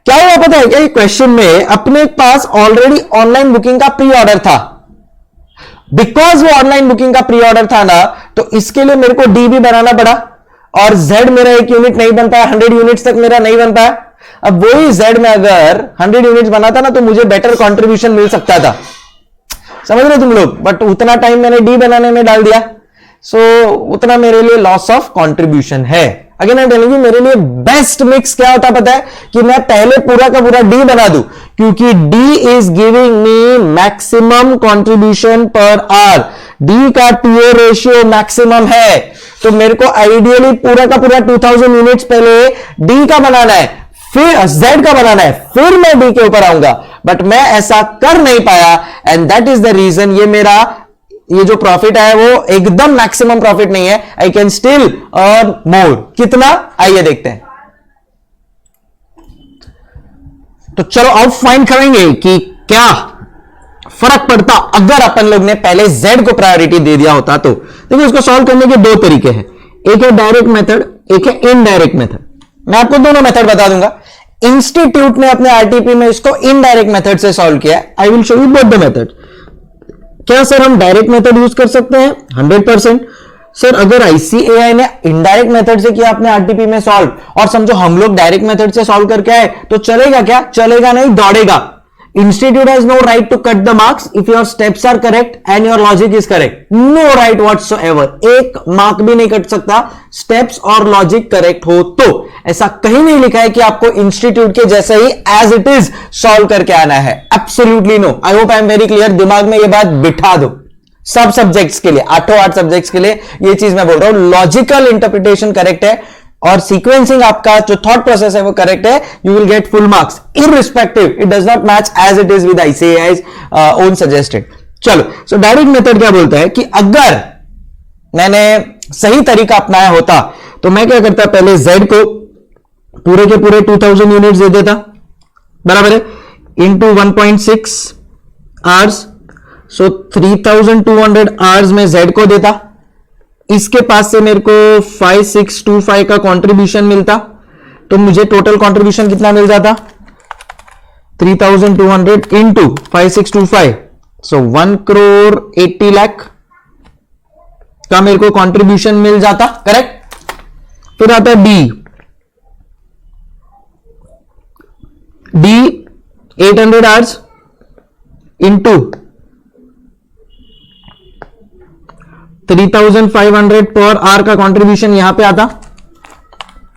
क्या हुआ पता है क्या, ये क्वेश्चन में अपने पास ऑलरेडी ऑनलाइन बुकिंग का प्री ऑर्डर था। बिकॉज वो ऑनलाइन बुकिंग का प्री ऑर्डर था ना, तो इसके लिए मेरे को डी भी बनाना पड़ा, और Z मेरा 1 यूनिट नहीं बन पाया, 100 यूनिट्स तक मेरा नहीं बन पाया। अब वही Z में अगर 100 यूनिट्स बनाता ना, तो मुझे बेटर कंट्रीब्यूशन मिल सकता था। समझ रहे तुम लोग? बट उतना टाइम मैंने डी बनाने में डाल दिया, सो उतना मेरे लिए लॉस ऑफ कंट्रीब्यूशन है। अगेन आई टेलिंग यू, मेरे लिए बेस्ट मिक्स क्या होता पता है, कि मैं पहले पूरा का पूरा डी बना दूं, क्योंकि D is giving me maximum contribution per hour. D का टीओ रेशियो मैक्सिमम है, तो मेरे को आइडियली पूरा का पूरा 2000 यूनिट्स पहले डी का बनाना है, फिर जेड का बनाना है, फिर मैं डी के ऊपर आऊंगा, बट मैं ऐसा कर नहीं पाया, and that is the reason ये जो प्रॉफिट है वो एकदम मैक्सिमम प्रॉफिट नहीं है। I can still earn more. कितना, आइए देखते हैं। तो चलो अब फाइंड करेंगे कि क्या फर्क पड़ता अगर अपन लोग ने पहले Z को प्रायोरिटी दे दिया होता। तो देखिए, इसको सॉल्व करने के दो तरीके हैं, एक है डायरेक्ट मेथड, एक है इनडायरेक्ट मेथड। मैं आपको दोनों मेथड बता दूंगा। इंस्टीट्यूट ने अपने आरटीपी में इसको इनडायरेक्ट मेथड से सॉल्व किया है। I will show you both the method. क्या सर हम डायरेक्ट मेथड यूज कर सकते हैं? 100%। सर अगर आईसीएआई ने इनडायरेक्ट मेथड से किया अपने आरटीपी में सॉल्व, और समझो हम लोग डायरेक्ट मेथड से सॉल्व करके आए, तो चलेगा क्या? चलेगा नहीं, दौड़ेगा। Institute has no right to cut the marks if your steps are correct and your logic is correct. No right whatsoever. एक मार्क भी नहीं कट सकता स्टेप्स और लॉजिक करेक्ट हो तो। ऐसा कहीं नहीं लिखा है कि आपको इंस्टीट्यूट के जैसे ही एज इट इज सॉल्व करके आना है। Absolutely no. I hope I am very clear. दिमाग में ये बात बिठा दो सब सब्जेक्ट्स के लिए, 8 सब्जेक्ट्स के लिए ये चीज मैं बोल रहा हूं। लॉजिकल इंटरप्रिटेशन करेक्ट है और सीक्वेंसिंग आपका जो थॉट प्रोसेस है वो करेक्ट है, you will get full marks irrespective. It does not match as it is with ICAI's own suggested. चलो, सो डायरेक्ट मेथड क्या बोलता है कि अगर मैंने सही तरीका अपनाया होता तो मैं क्या करता, पहले Z को पूरे के पूरे 2000 यूनिट्स दे देता, बराबर है, इंटू 1.6 आवर्स, सो 3200 आवर्स में Z को देता। इसके पास से मेरे को 5625 का कंट्रीब्यूशन मिलता, तो मुझे टोटल कंट्रीब्यूशन कितना मिल जाता? 3200 इंटू 5625, सो 1 करोड़ 80 लाख का मेरे को कंट्रीब्यूशन मिल जाता, करेक्ट। फिर आता है D 800 hours into 3500 per hour का कंट्रीब्यूशन यहां पे आता,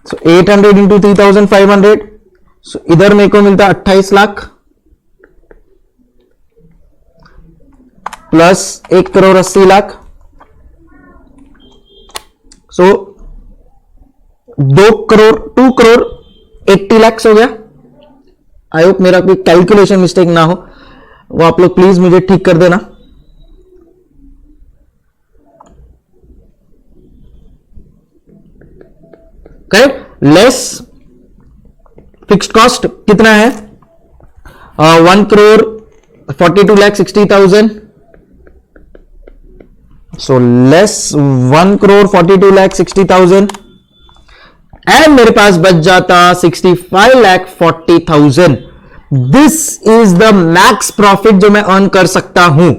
सो 800 इंटू 3500, सो इधर मेरे को मिलता 28 लाख प्लस 1 करोड़ 80 लाख, सो 2 करोड़ 80 लाख हो गया। आई होप मेरा कोई कैलकुलेशन मिस्टेक ना हो, वो आप लोग प्लीज मुझे ठीक कर देना। करेक्ट। लेस फिक्स्ड कॉस्ट कितना है? 1 crore 42,60,000, so less 1 crore 42,60,000 and मेरे पास बच जाता 65,40,000। This is the max profit जो मैं अर्न कर सकता हूं,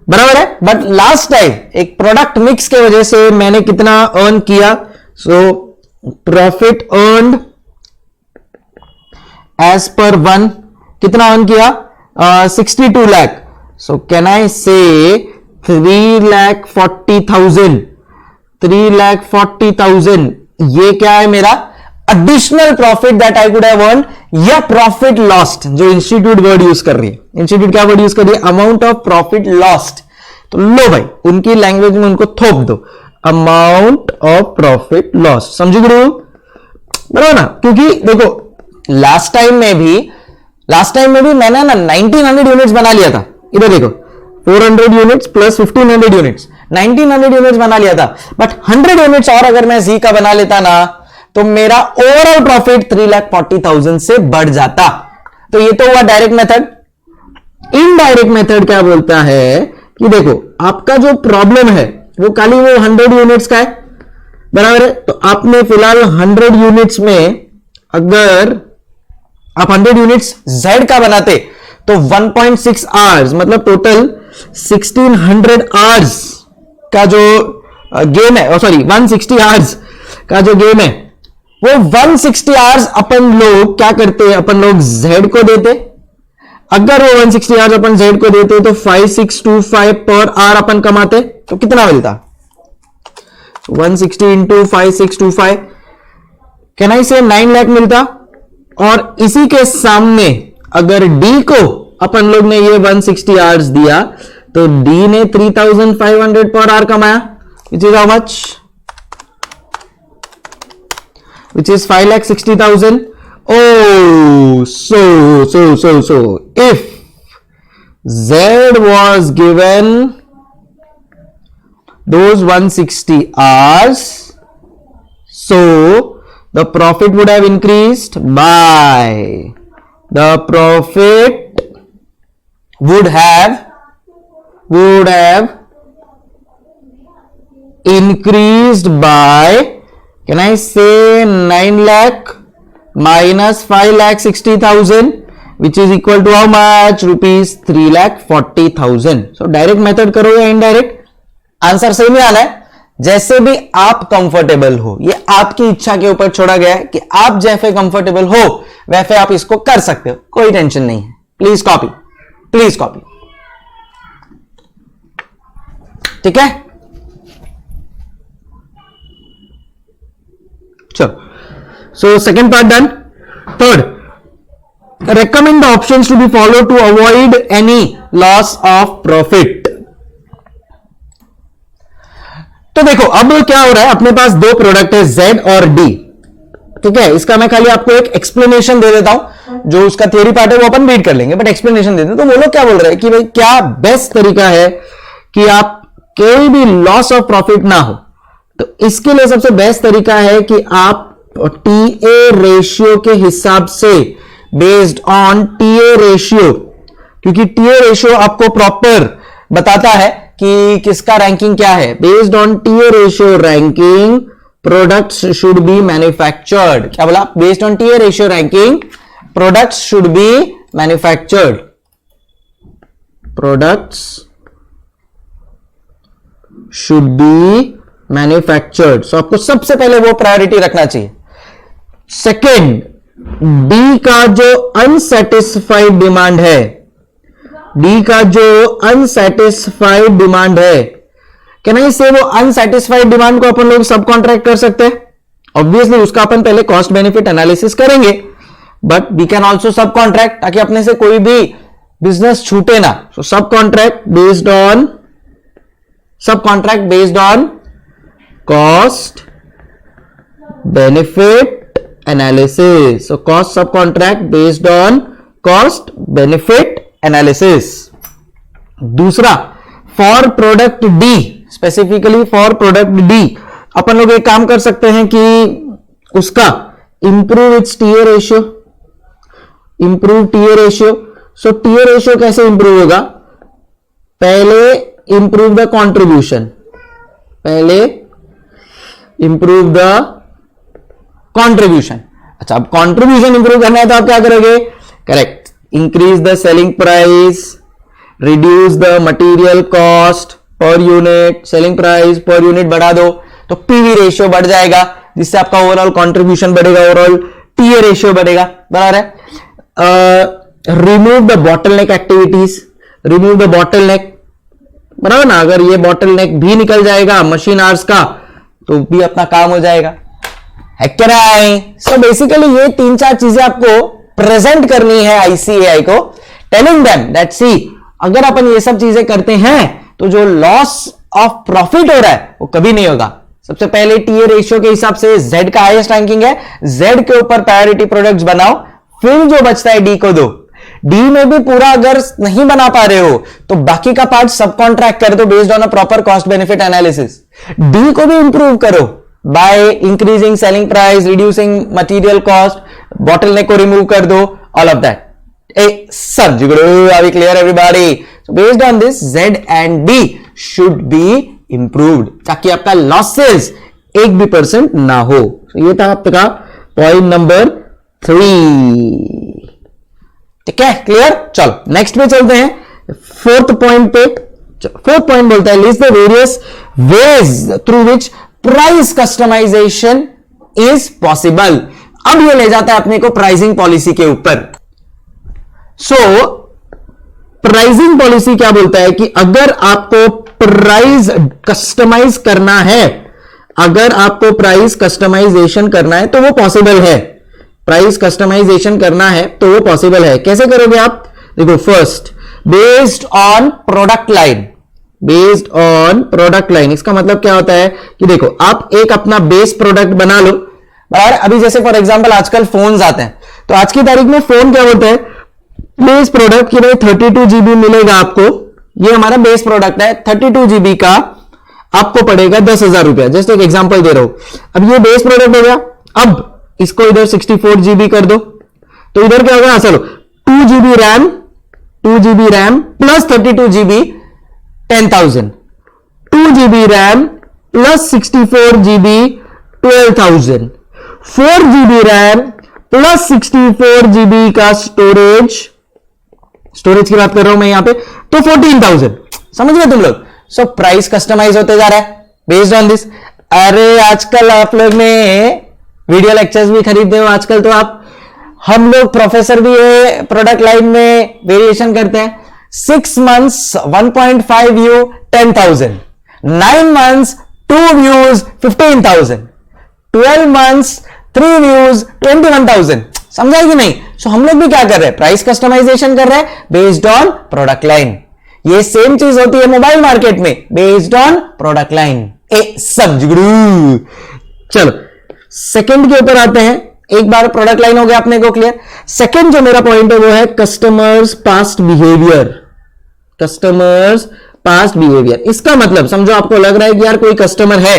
बराबर है। बट लास्ट टाइम एक प्रोडक्ट मिक्स के वजह से मैंने कितना अर्न किया? So profit earn as per 1 कितना अर्न किया? 62 लाख। सो कैन आई से 3,40,000, 3,40,000 ये क्या है मेरा additional profit that I could have earn, या प्रॉफिट लॉस्ट जो इंस्टीट्यूट वर्ड यूज कर रही है। इंस्टीट्यूट क्या वर्ड यूज कर रही है? Amount of profit lost. तो लो भाई, उनकी लैंग्वेज में उनको थोप दो, अमाउंट ऑफ प्रॉफिट लॉस। समझ गए बराबर ना? क्योंकि देखो लास्ट टाइम में भी मैंने ना 1900 यूनिट्स बना लिया था। इधर देखो 400 यूनिट्स प्लस 1500 यूनिट्स, 1900 यूनिट्स बना लिया था। बट 100 यूनिट्स और अगर मैं Z का बना लेता ना, तो मेरा ओवरऑल प्रॉफिट 3,40,000 से बढ़ जाता। तो ये तो हुआ डायरेक्ट मेथड। इनडायरेक्ट मेथड क्या बोलता है कि देखो आपका जो प्रॉब्लम है वो खाली वो 100 यूनिट्स का है, बराबर है। तो आपने फिलहाल 100 यूनिट्स में अगर आप 100 यूनिट्स Z का बनाते तो 1.6 आवर्स मतलब टोटल 1600 आवर्स का जो गेम है, सॉरी 160 आवर्स का जो गेम है, वो 160 आवर्स अपन लोग क्या करते हैं? अपन लोग Z को देते। अगर वो 160 आवर्स अपन Z को देते तो 5625 पर आवर अपन कमाते, तो कितना मिलता? 160 इंटू 5625, कैन आई से 9 लाख मिलता। और इसी के सामने अगर डी को अपन लोग ने ये 160 आवर्स दिया तो डी ने 3500 पर आवर कमाया, which is how much, which is 5,60,000. Oh, so if Z was given those 160 hours, so the profit would have increased by, the profit would have increased by, can I say 9 lakh minus 5,60,000, which is equal to how much, rupees 3,40,000. So direct method करो या indirect, answer same ही आना है। जैसे भी आप comfortable हो, ये आपकी इच्छा के ऊपर छोड़ा गया है कि आप जैसे कंफर्टेबल हो वैसे आप इसको कर सकते हो, कोई टेंशन नहीं है। प्लीज कॉपी, प्लीज कॉपी, ठीक है। चलो, so second part done. Third, recommend the options to be followed to avoid any loss of profit. तो देखो अब क्या हो रहा है, अपने पास दो प्रोडक्ट है Z और D, ठीक है। इसका मैं खाली आपको एक एक्सप्लेनेशन दे देता हूं, जो उसका थियरी पार्ट है वो अपन रीड कर लेंगे, बट एक्सप्लेनेशन देते हैं। तो वो लोग क्या बोल रहे हैं कि भाई क्या बेस्ट तरीका है कि आप कोई भी लॉस ऑफ प्रॉफिट ना हो। तो इसके लिए सबसे बेस्ट तरीका है कि आप टीए रेशियो के हिसाब से, बेस्ड ऑन टीए रेशियो, क्योंकि टीए रेशियो आपको प्रॉपर बताता है कि किसका रैंकिंग क्या है। Based on TA ratio ranking products should be manufactured, क्या बोला, based on TA ratio ranking products should be manufactured, products should be manufactured. So आपको सबसे पहले वो प्रायोरिटी रखना चाहिए। सेकेंड, डी का जो अनसेटिस्फाइड डिमांड है, डी का जो अनसेटिस्फाइड डिमांड है, कैन आई से वो अनसेटिस्फाइड डिमांड को अपन लोग सब कॉन्ट्रैक्ट कर सकते हैं। ऑब्वियसली उसका अपन पहले कॉस्ट बेनिफिट एनालिसिस करेंगे, बट वी कैन ऑल्सो सब कॉन्ट्रैक्ट, ताकि अपने से कोई भी बिजनेस छूटे ना। सो सब कॉन्ट्रैक्ट बेस्ड ऑन, सब contract based on cost benefit analysis. So cost subcontract based on cost benefit analysis. दूसरा, for product D, specifically for product D अपन लोग एक काम कर सकते हैं कि उसका improve its TA ratio, improve TA ratio. So TA ratio कैसे इंप्रूव होगा, पहले इंप्रूव द कॉन्ट्रीब्यूशन, पहले इंप्रूव द कॉन्ट्रीब्यूशन। अच्छा, अब कॉन्ट्रीब्यूशन इंप्रूव करना है तो आप क्या करोगे, correct, increase the selling price, reduce the material cost per unit, selling price per unit बढ़ा दो तो पीवी रेशियो बढ़ जाएगा, जिससे आपका ओवरऑल कॉन्ट्रीब्यूशन बढ़ेगा, ओवरऑल टीए रेशियो बढ़ेगा, बराबर है। Remove the bottleneck activities, remove the bottleneck, बराबर ना। अगर ये बॉटलनेक भी निकल जाएगा मशीन आवर्स का तो भी अपना काम हो जाएगा, है क्या नहीं। सो बेसिकली ये तीन चार चीजें आपको प्रेजेंट करनी है आईसीएआई को, टेलिंग देम दैट सी अगर अपन ये सब चीजें करते हैं तो जो लॉस ऑफ प्रॉफिट हो रहा है वो कभी नहीं होगा। सबसे पहले टीए रेशियो के हिसाब से जेड का हाईएस्ट रैंकिंग है, जेड के ऊपर प्रायोरिटी प्रोडक्ट्स बनाओ, फिर जो बचता है डी को दो। डी में भी पूरा अगर नहीं बना पा रहे हो तो बाकी का पार्ट सब कॉन्ट्रैक्ट कर दो based on a proper cost benefit analysis. D को भी इंप्रूव करो by increasing selling price, reducing material cost, bottleneck को रिमूव कर दो, all of that. Sir are we clear everybody? So based on this Z and D should be improved ताकि आपका losses 1% ना हो। तो ये था आपका पॉइंट नंबर 3, ठीक है, क्लियर। चलो नेक्स्ट पे चलते हैं, फोर्थ पॉइंट पे। फोर्थ पॉइंट बोलता है list the various ways through which price customisation is possible. अब ये ले जाता है अपने को प्राइसिंग पॉलिसी के ऊपर। सो प्राइसिंग पॉलिसी क्या बोलता है कि अगर आपको प्राइस कस्टमाइज करना है, अगर आपको प्राइस कस्टमाइजेशन करना है तो वो पॉसिबल है, प्राइस कस्टमाइजेशन करना है तो वो पॉसिबल है। कैसे करोगे आप? देखो, first based on product line, based on product line, इसका मतलब क्या होता है कि देखो आप एक अपना बेस प्रोडक्ट बना लो, बराबर। अभी जैसे फॉर एग्जांपल आजकल फोन्स आते हैं, तो आज की तारीख में फोन क्या होता है, बेस प्रोडक्ट की भाई 32 GB मिलेगा आपको, ये हमारा बेस प्रोडक्ट है, 32 GB का आपको पड़ेगा 10,000 रुपया। जस्ट एक एग्जांपल दे रहा हूं। अब ये बेस प्रोडक्ट हो गया, अब इसको इधर 64 GB कर दो, तो इधर क्या होगा, चलो 2 GB RAM, 2 GB RAM plus 32 GB 10,000, 2 GB RAM plus 64 GB 12,000, 4 GB RAM plus 64 GB का स्टोरेज की बात कर रहा हूं मैं यहां पे, तो 14,000। समझ गए तुम लोग? सो प्राइस कस्टमाइज होते जा रहा है बेस्ड ऑन दिस। अरे आजकल आप लोग ने वीडियो लेक्चर्स भी खरीदते हो, आजकल तो आप, हम लोग प्रोफेसर भी है, प्रोडक्ट लाइन में वेरिएशन करते हैं। 6 months 1.5 view 10,000, 9 months 2 views 15,000, 12 months 3 views 21,000। समझा कि नहीं? सो हम लोग भी क्या कर रहे हैं, प्राइस कस्टमाइजेशन कर रहे हैं बेस्ड ऑन प्रोडक्ट लाइन। ये सेम चीज होती है मोबाइल मार्केट में, बेस्ड ऑन प्रोडक्ट लाइन। समझ गए? चलो सेकंड के ऊपर आते हैं। एक बार प्रोडक्ट लाइन हो गया अपने को क्लियर। सेकंड जो मेरा पॉइंट है वो है customers past behaviour, customers past behaviour. इसका मतलब समझो आपको लग रहा है कि यार कोई कस्टमर है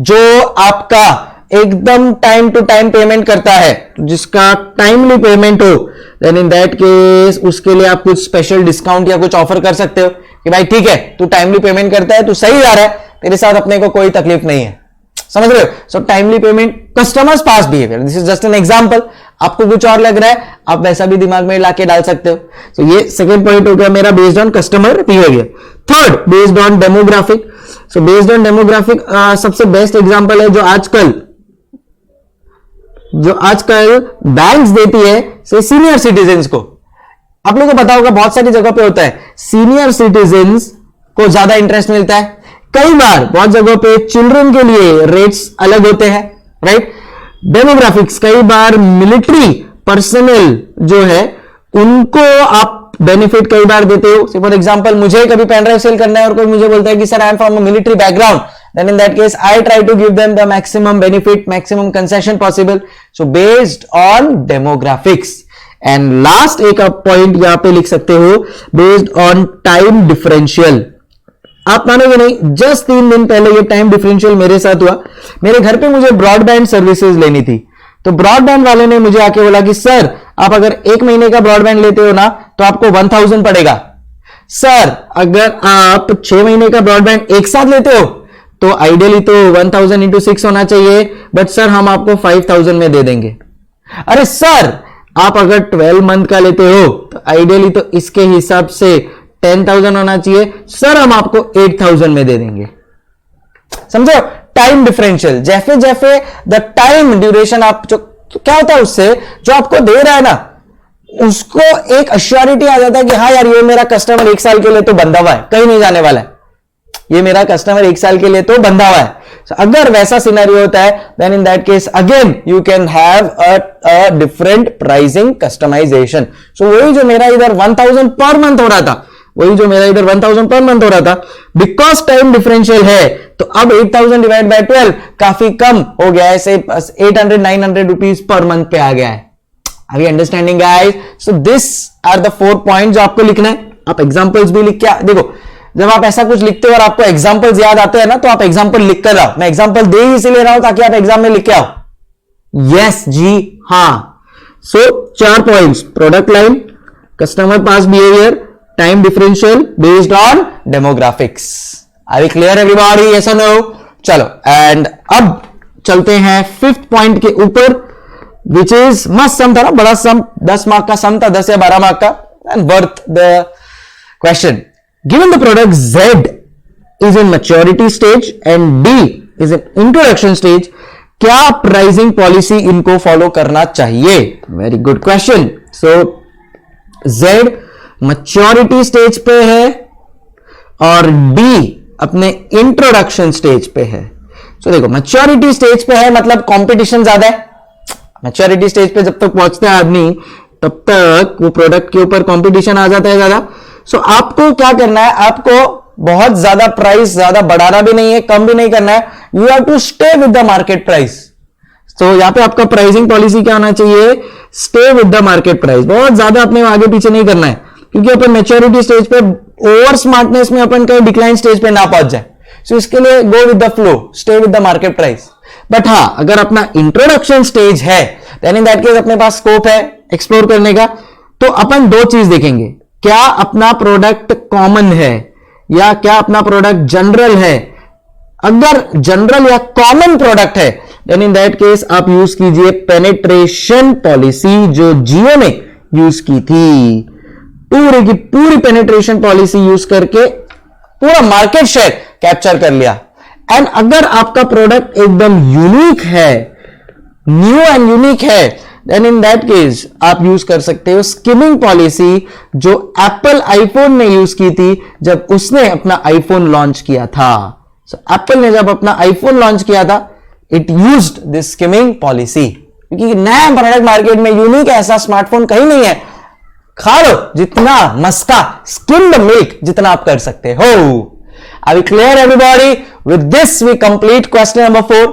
जो आपका एकदम टाइम टू टाइम पेमेंट करता है, जिसका टाइमली पेमेंट हो, देन इन दैट केस उसके लिए आप कुछ स्पेशल डिस्काउंट या कुछ ऑफर कर सकते हो कि भाई ठीक है, तू टाइमली पेमेंट करता है, तू सही जा रहा है, तेरे साथ अपने को कोई तकलीफ नहीं है। समझ रहे हो? So timely payment, customers past behaviour, this is just an example. आपको कुछ और लग रहा है, आप वैसा भी दिमाग में लाके डाल सकते हो। सो ये सेकंड पॉइंट हो गया मेरा based on customer behaviour. Third based on demographic. So based on demographic सबसे बेस्ट एग्जांपल है जो आजकल बैंक्स देती है से सीनियर सिटीजन्स को। आप लोगों को पता होगा बहुत सारी जगह पे होता है, सीनियर सिटीजन्स को ज्यादा इंटरेस्ट मिलता है। कई बार बहुत जगहों पे चिल्ड्रन के लिए रेट्स अलग होते हैं, राइट। डेमोग्राफिक्स, कई बार मिलिट्री पर्सनल जो है उनको आप बेनिफिट कई बार देते हो। फॉर एग्जांपल मुझे कभी पेन ड्राइव सेल करना है और कोई मुझे बोलता है कि sir I am from a military background, then in that case I try to give them the maximum benefit, maximum concession possible. So based on demographics. And last एक आप पॉइंट यहां पे लिख सकते हो based on time differential. आप मानोगे नहीं, जस्ट 3 दिन पहले ये टाइम डिफरेंशियल मेरे साथ हुआ। मेरे घर पे मुझे ब्रॉडबैंड सर्विसेज लेनी थी, तो ब्रॉडबैंड वाले ने मुझे आके बोला कि सर आप अगर 1 महीने का ब्रॉडबैंड लेते हो ना तो आपको 1,000 पड़ेगा। सर अगर आप 6 महीने का ब्रॉडबैंड एक साथ लेते हो तो आइडियली तो 1,000 into 6 होना चाहिए, बट सर हम आपको 5,000 में दे देंगे। अरे सर आप अगर 12 मंथ का लेते हो तो आइडियली तो इसके हिसाब से 10,000 होना चाहिए, सर हम आपको 8,000 में दे देंगे। समझो? टाइम डिफरेंशियल, जैसे जैसे द टाइम ड्यूरेशन आप जो तो क्या होता है उससे जो आपको दे रहा है ना, उसको एक अश्योरिटी आ जाता है कि हाँ यार ये मेरा कस्टमर 1 साल के लिए तो बंधा हुआ है, कहीं नहीं जाने वाला है, ये मेरा कस्टमर 1 साल के लिए तो बंधा हुआ है। So, अगर वैसा सिनेरियो होता है then in that case again you can have a different pricing customisation. So वही जो मेरा इधर 1,000 पर मंथ हो रहा था, वही जो मेरा इधर 1,000 पर मंथ हो रहा था, बिकॉज टाइम डिफरेंशियल है तो अब 8,000 डिवाइड बाय 12 काफी कम हो गया है, से 800-900 रुपीज पर मंथ पे आ गया है। Are you understanding guys? So this are the 4 point जो आपको लिखना है। आप एग्जांपल्स भी लिख के देखो, जब आप ऐसा कुछ लिखते हो और आपको एग्जांपल्स याद आते हैं ना, तो आप एग्जांपल लिख कर आओ। मैं एग्जांपल दे ही इसीलिए रहा हूं ताकि आप एग्जाम में लिख के आओ। यस जी हां। So 4 points, product line, customer past behaviour, time differential, based on demographics. Are you clear everybody? Yes और नो? चलो एंड अब चलते हैं 5th पॉइंट के ऊपर, विच इज मस्त सम था ना, बड़ा सम, 10 मार्क का सम था, 10 या 12 मार्क का, and worth the question. Given the product Z is in maturity stage and D is in introduction stage, क्या प्राइसिंग पॉलिसी इनको फॉलो करना चाहिए? Very good question. So Z maturity stage पे है और D अपने इंट्रोडक्शन स्टेज पे है। सो देखो मैच्योरिटी स्टेज पे है मतलब कंपटीशन ज्यादा है। मैच्योरिटी स्टेज पे जब तक पहुंचता है आदमी तब तक वो प्रोडक्ट के ऊपर कंपटीशन आ जाता है ज्यादा। सो आपको क्या करना है, आपको बहुत ज्यादा प्राइस ज्यादा बढ़ाना भी नहीं है, कम भी नहीं करना है। You have to stay with the market price. तो यहां पे आपका प्राइसिंग पॉलिसी क्या होना चाहिए, stay with the market price. बहुत ज्यादा अपने आगे पीछे नहीं करना है, क्योंकि अपन मैच्योरिटी स्टेज पे ओवर स्मार्टनेस में अपन कहीं डिक्लाइन स्टेज पे ना पहुंच जाए। सो इसके लिए go with the flow, stay with the market price. But हां, अगर अपना इंट्रोडक्शन स्टेज है देन इन दैट केस अपने पास स्कोप है एक्सप्लोर करने का। तो अपन दो चीज देखेंगे, क्या अपना प्रोडक्ट कॉमन है या क्या अपना प्रोडक्ट जनरल है। अगर जनरल या कॉमन प्रोडक्ट है देन इन दैट केस आप यूज कीजिए पेनिट्रेशन पॉलिसी जो जियो ने यूज की थी। पूरी की पूरी पेनिट्रेशन पॉलिसी यूज करके पूरा मार्केट शेयर कैप्चर कर लिया। एंड अगर आपका प्रोडक्ट एकदम यूनिक है, न्यू एंड यूनिक है, देन इन दैट केस आप यूज कर सकते हो स्किमिंग पॉलिसी जो एप्पल आईफोन ने यूज की थी जब उसने अपना आईफोन लॉन्च किया था। सो एप्पल ने जब अपना आईफोन लॉन्च किया था it used this skimming policy, क्योंकि नया प्रोडक्ट मार्केट में यूनिक ऐसा स्मार्टफोन कहीं नहीं है। खा लो जितना मस्का, स्किम द मिल्क जितना आप कर सकते हो। Are we clear everybody? With this we complete question number 4.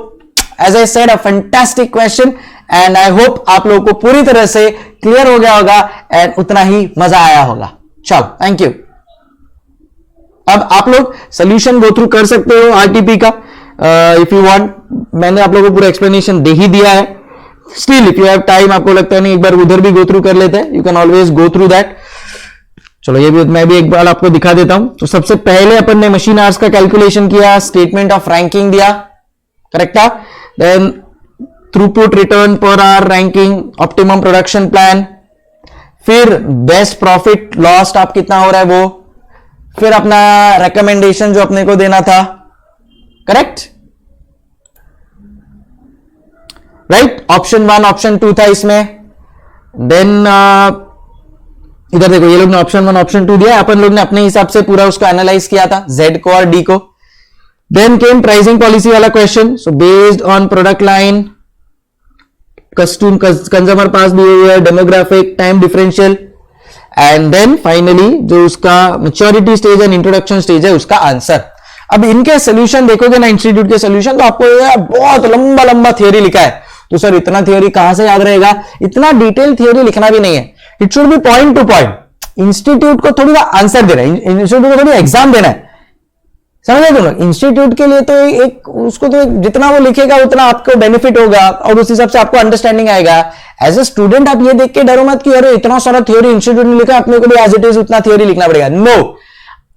As I said, a fantastic question and I hope आप लोगों को पूरी तरह से क्लियर हो गया होगा एंड उतना ही मजा आया होगा। चलो थैंक यू। अब आप लोग सोल्यूशन गो थ्रू कर सकते हो आरटीपी का इफ यू वांट। मैंने आप लोगों को पूरा एक्सप्लेनेशन दे ही दिया है। Still if you have time, आपको लगता है नहीं एक बार उधर भी गो थ्रू कर लेते हैं, you can always go through that. चलो ये भी मैं भी एक बार आपको दिखा देता हूं। तो सबसे पहले अपन ने मशीन आवर्स का कैलकुलेशन किया, स्टेटमेंट ऑफ रैंकिंग दिया, करेक्ट था। देन थ्रूपुट, रिटर्न पर hour, ranking, optimum production plan, फिर बेस्ट प्रॉफिट लॉस्ट आप कितना हो रहा है वो, फिर अपना रिकमेंडेशन जो अपने को देना था, करेक्ट राइट। ऑप्शन 1 ऑप्शन 2 था इसमें। देन इधर देखो ये लोग ने ऑप्शन 1 ऑप्शन 2 दिया, अपन लोग ने अपने हिसाब से पूरा उसको एनालाइज किया था, Z को और D को। देन केम प्राइसिंग पॉलिसी वाला question. So based on product line, custom consumer past behaviour, demographic, time differential and then finally जो उसका maturity stage and introduction stage है उसका आंसर। अब इनके सोल्यूशन देखोगे ना इंस्टीट्यूट के सोल्यूशन, तो आपको यार बहुत लंबा लंबा थ्योरी लिखा है। तो सर इतना थ्योरी कहां से याद रहेगा, इतना डिटेल थ्योरी लिखना भी नहीं है, it should be point to point. Institute को थोड़ी ना आंसर देना है, इंस्टीट्यूट को थोड़ी एग्जाम देना है, समझे तुम लोग। इंस्टीट्यूट के लिए तो एक उसको तो जितना वो लिखेगा उतना आपको बेनिफिट होगा और उस हिसाब से आपको अंडरस्टैंडिंग आएगा। एज ए स्टूडेंट आप ये देख के डरो मत कि अरे इतना सारा थ्योरी इंस्टीट्यूट ने लिखा, अपने को भी एज इट इज उतना थ्योरी लिखना पड़ेगा। नो,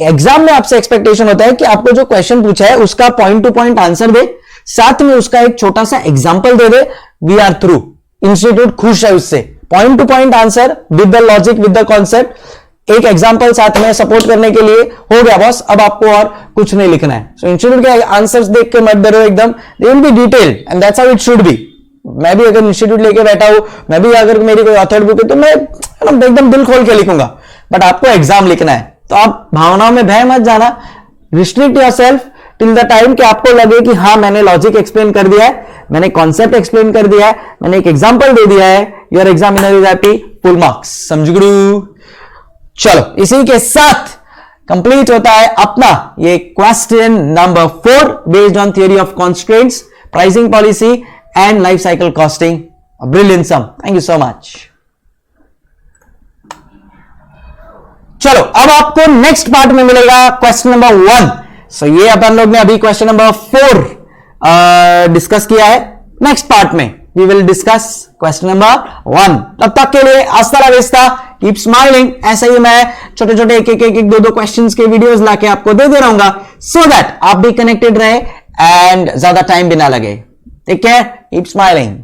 एग्जाम में आपसे एक्सपेक्टेशन होता है कि आपको जो क्वेश्चन पूछा है उसका पॉइंट टू पॉइंट आंसर दे, साथ में उसका एक छोटा सा एग्जाम्पल दे दे। वी आर थ्रू, इंस्टीट्यूट खुश है उससे। Point to point answer with the logic with the concept, एक एग्जांपल साथ में सपोर्ट करने के लिए हो गया बॉस, अब आपको और कुछ नहीं लिखना है। सो इंस्टीट्यूट के आंसर्स देख के मत डरो एकदम, they will be detailed and that's how it should be. मैं भी अगर इंस्टीट्यूट लेके बैठा हूं, मैं भी अगर मेरी कोई ऑथर बुक है तो मैं एकदम दिल खोल के लिखूंगा, बट आपको एग्जाम लिखना है तो आप भावनाओं में बह मत जाना। Restrict yourself till the time कि आपको लगे कि हाँ मैंने लॉजिक एक्सप्लेन कर दिया है, मैंने कॉन्सेप्ट एक्सप्लेन कर दिया है, मैंने एक एग्जांपल दे दिया है, your examiner is happy, full marks, समझगुरु। चलो इसी के साथ कंप्लीट होता है अपना ये question number 4 based on theory of constraints, pricing policy and life cycle costing. Brilliant sum, thank you so much. चलो अब आपको नेक्स्ट पार्ट में मिलेगा क्वेश्चन नंबर 1। सो ये अपन लोग ने अभी क्वेश्चन नंबर 4 डिस्कस किया है। नेक्स्ट पार्ट में we will discuss question number 1। तब तक के लिए हंसता रहा, कीप स्माइलिंग। ऐसे ही मैं छोटे छोटे एक दो क्वेश्चंस के वीडियोस लाके आपको दे रहूंगा सो दैट आप भी कनेक्टेड रहे एंड ज्यादा टाइम भी ना लगे। Take care, keep smiling.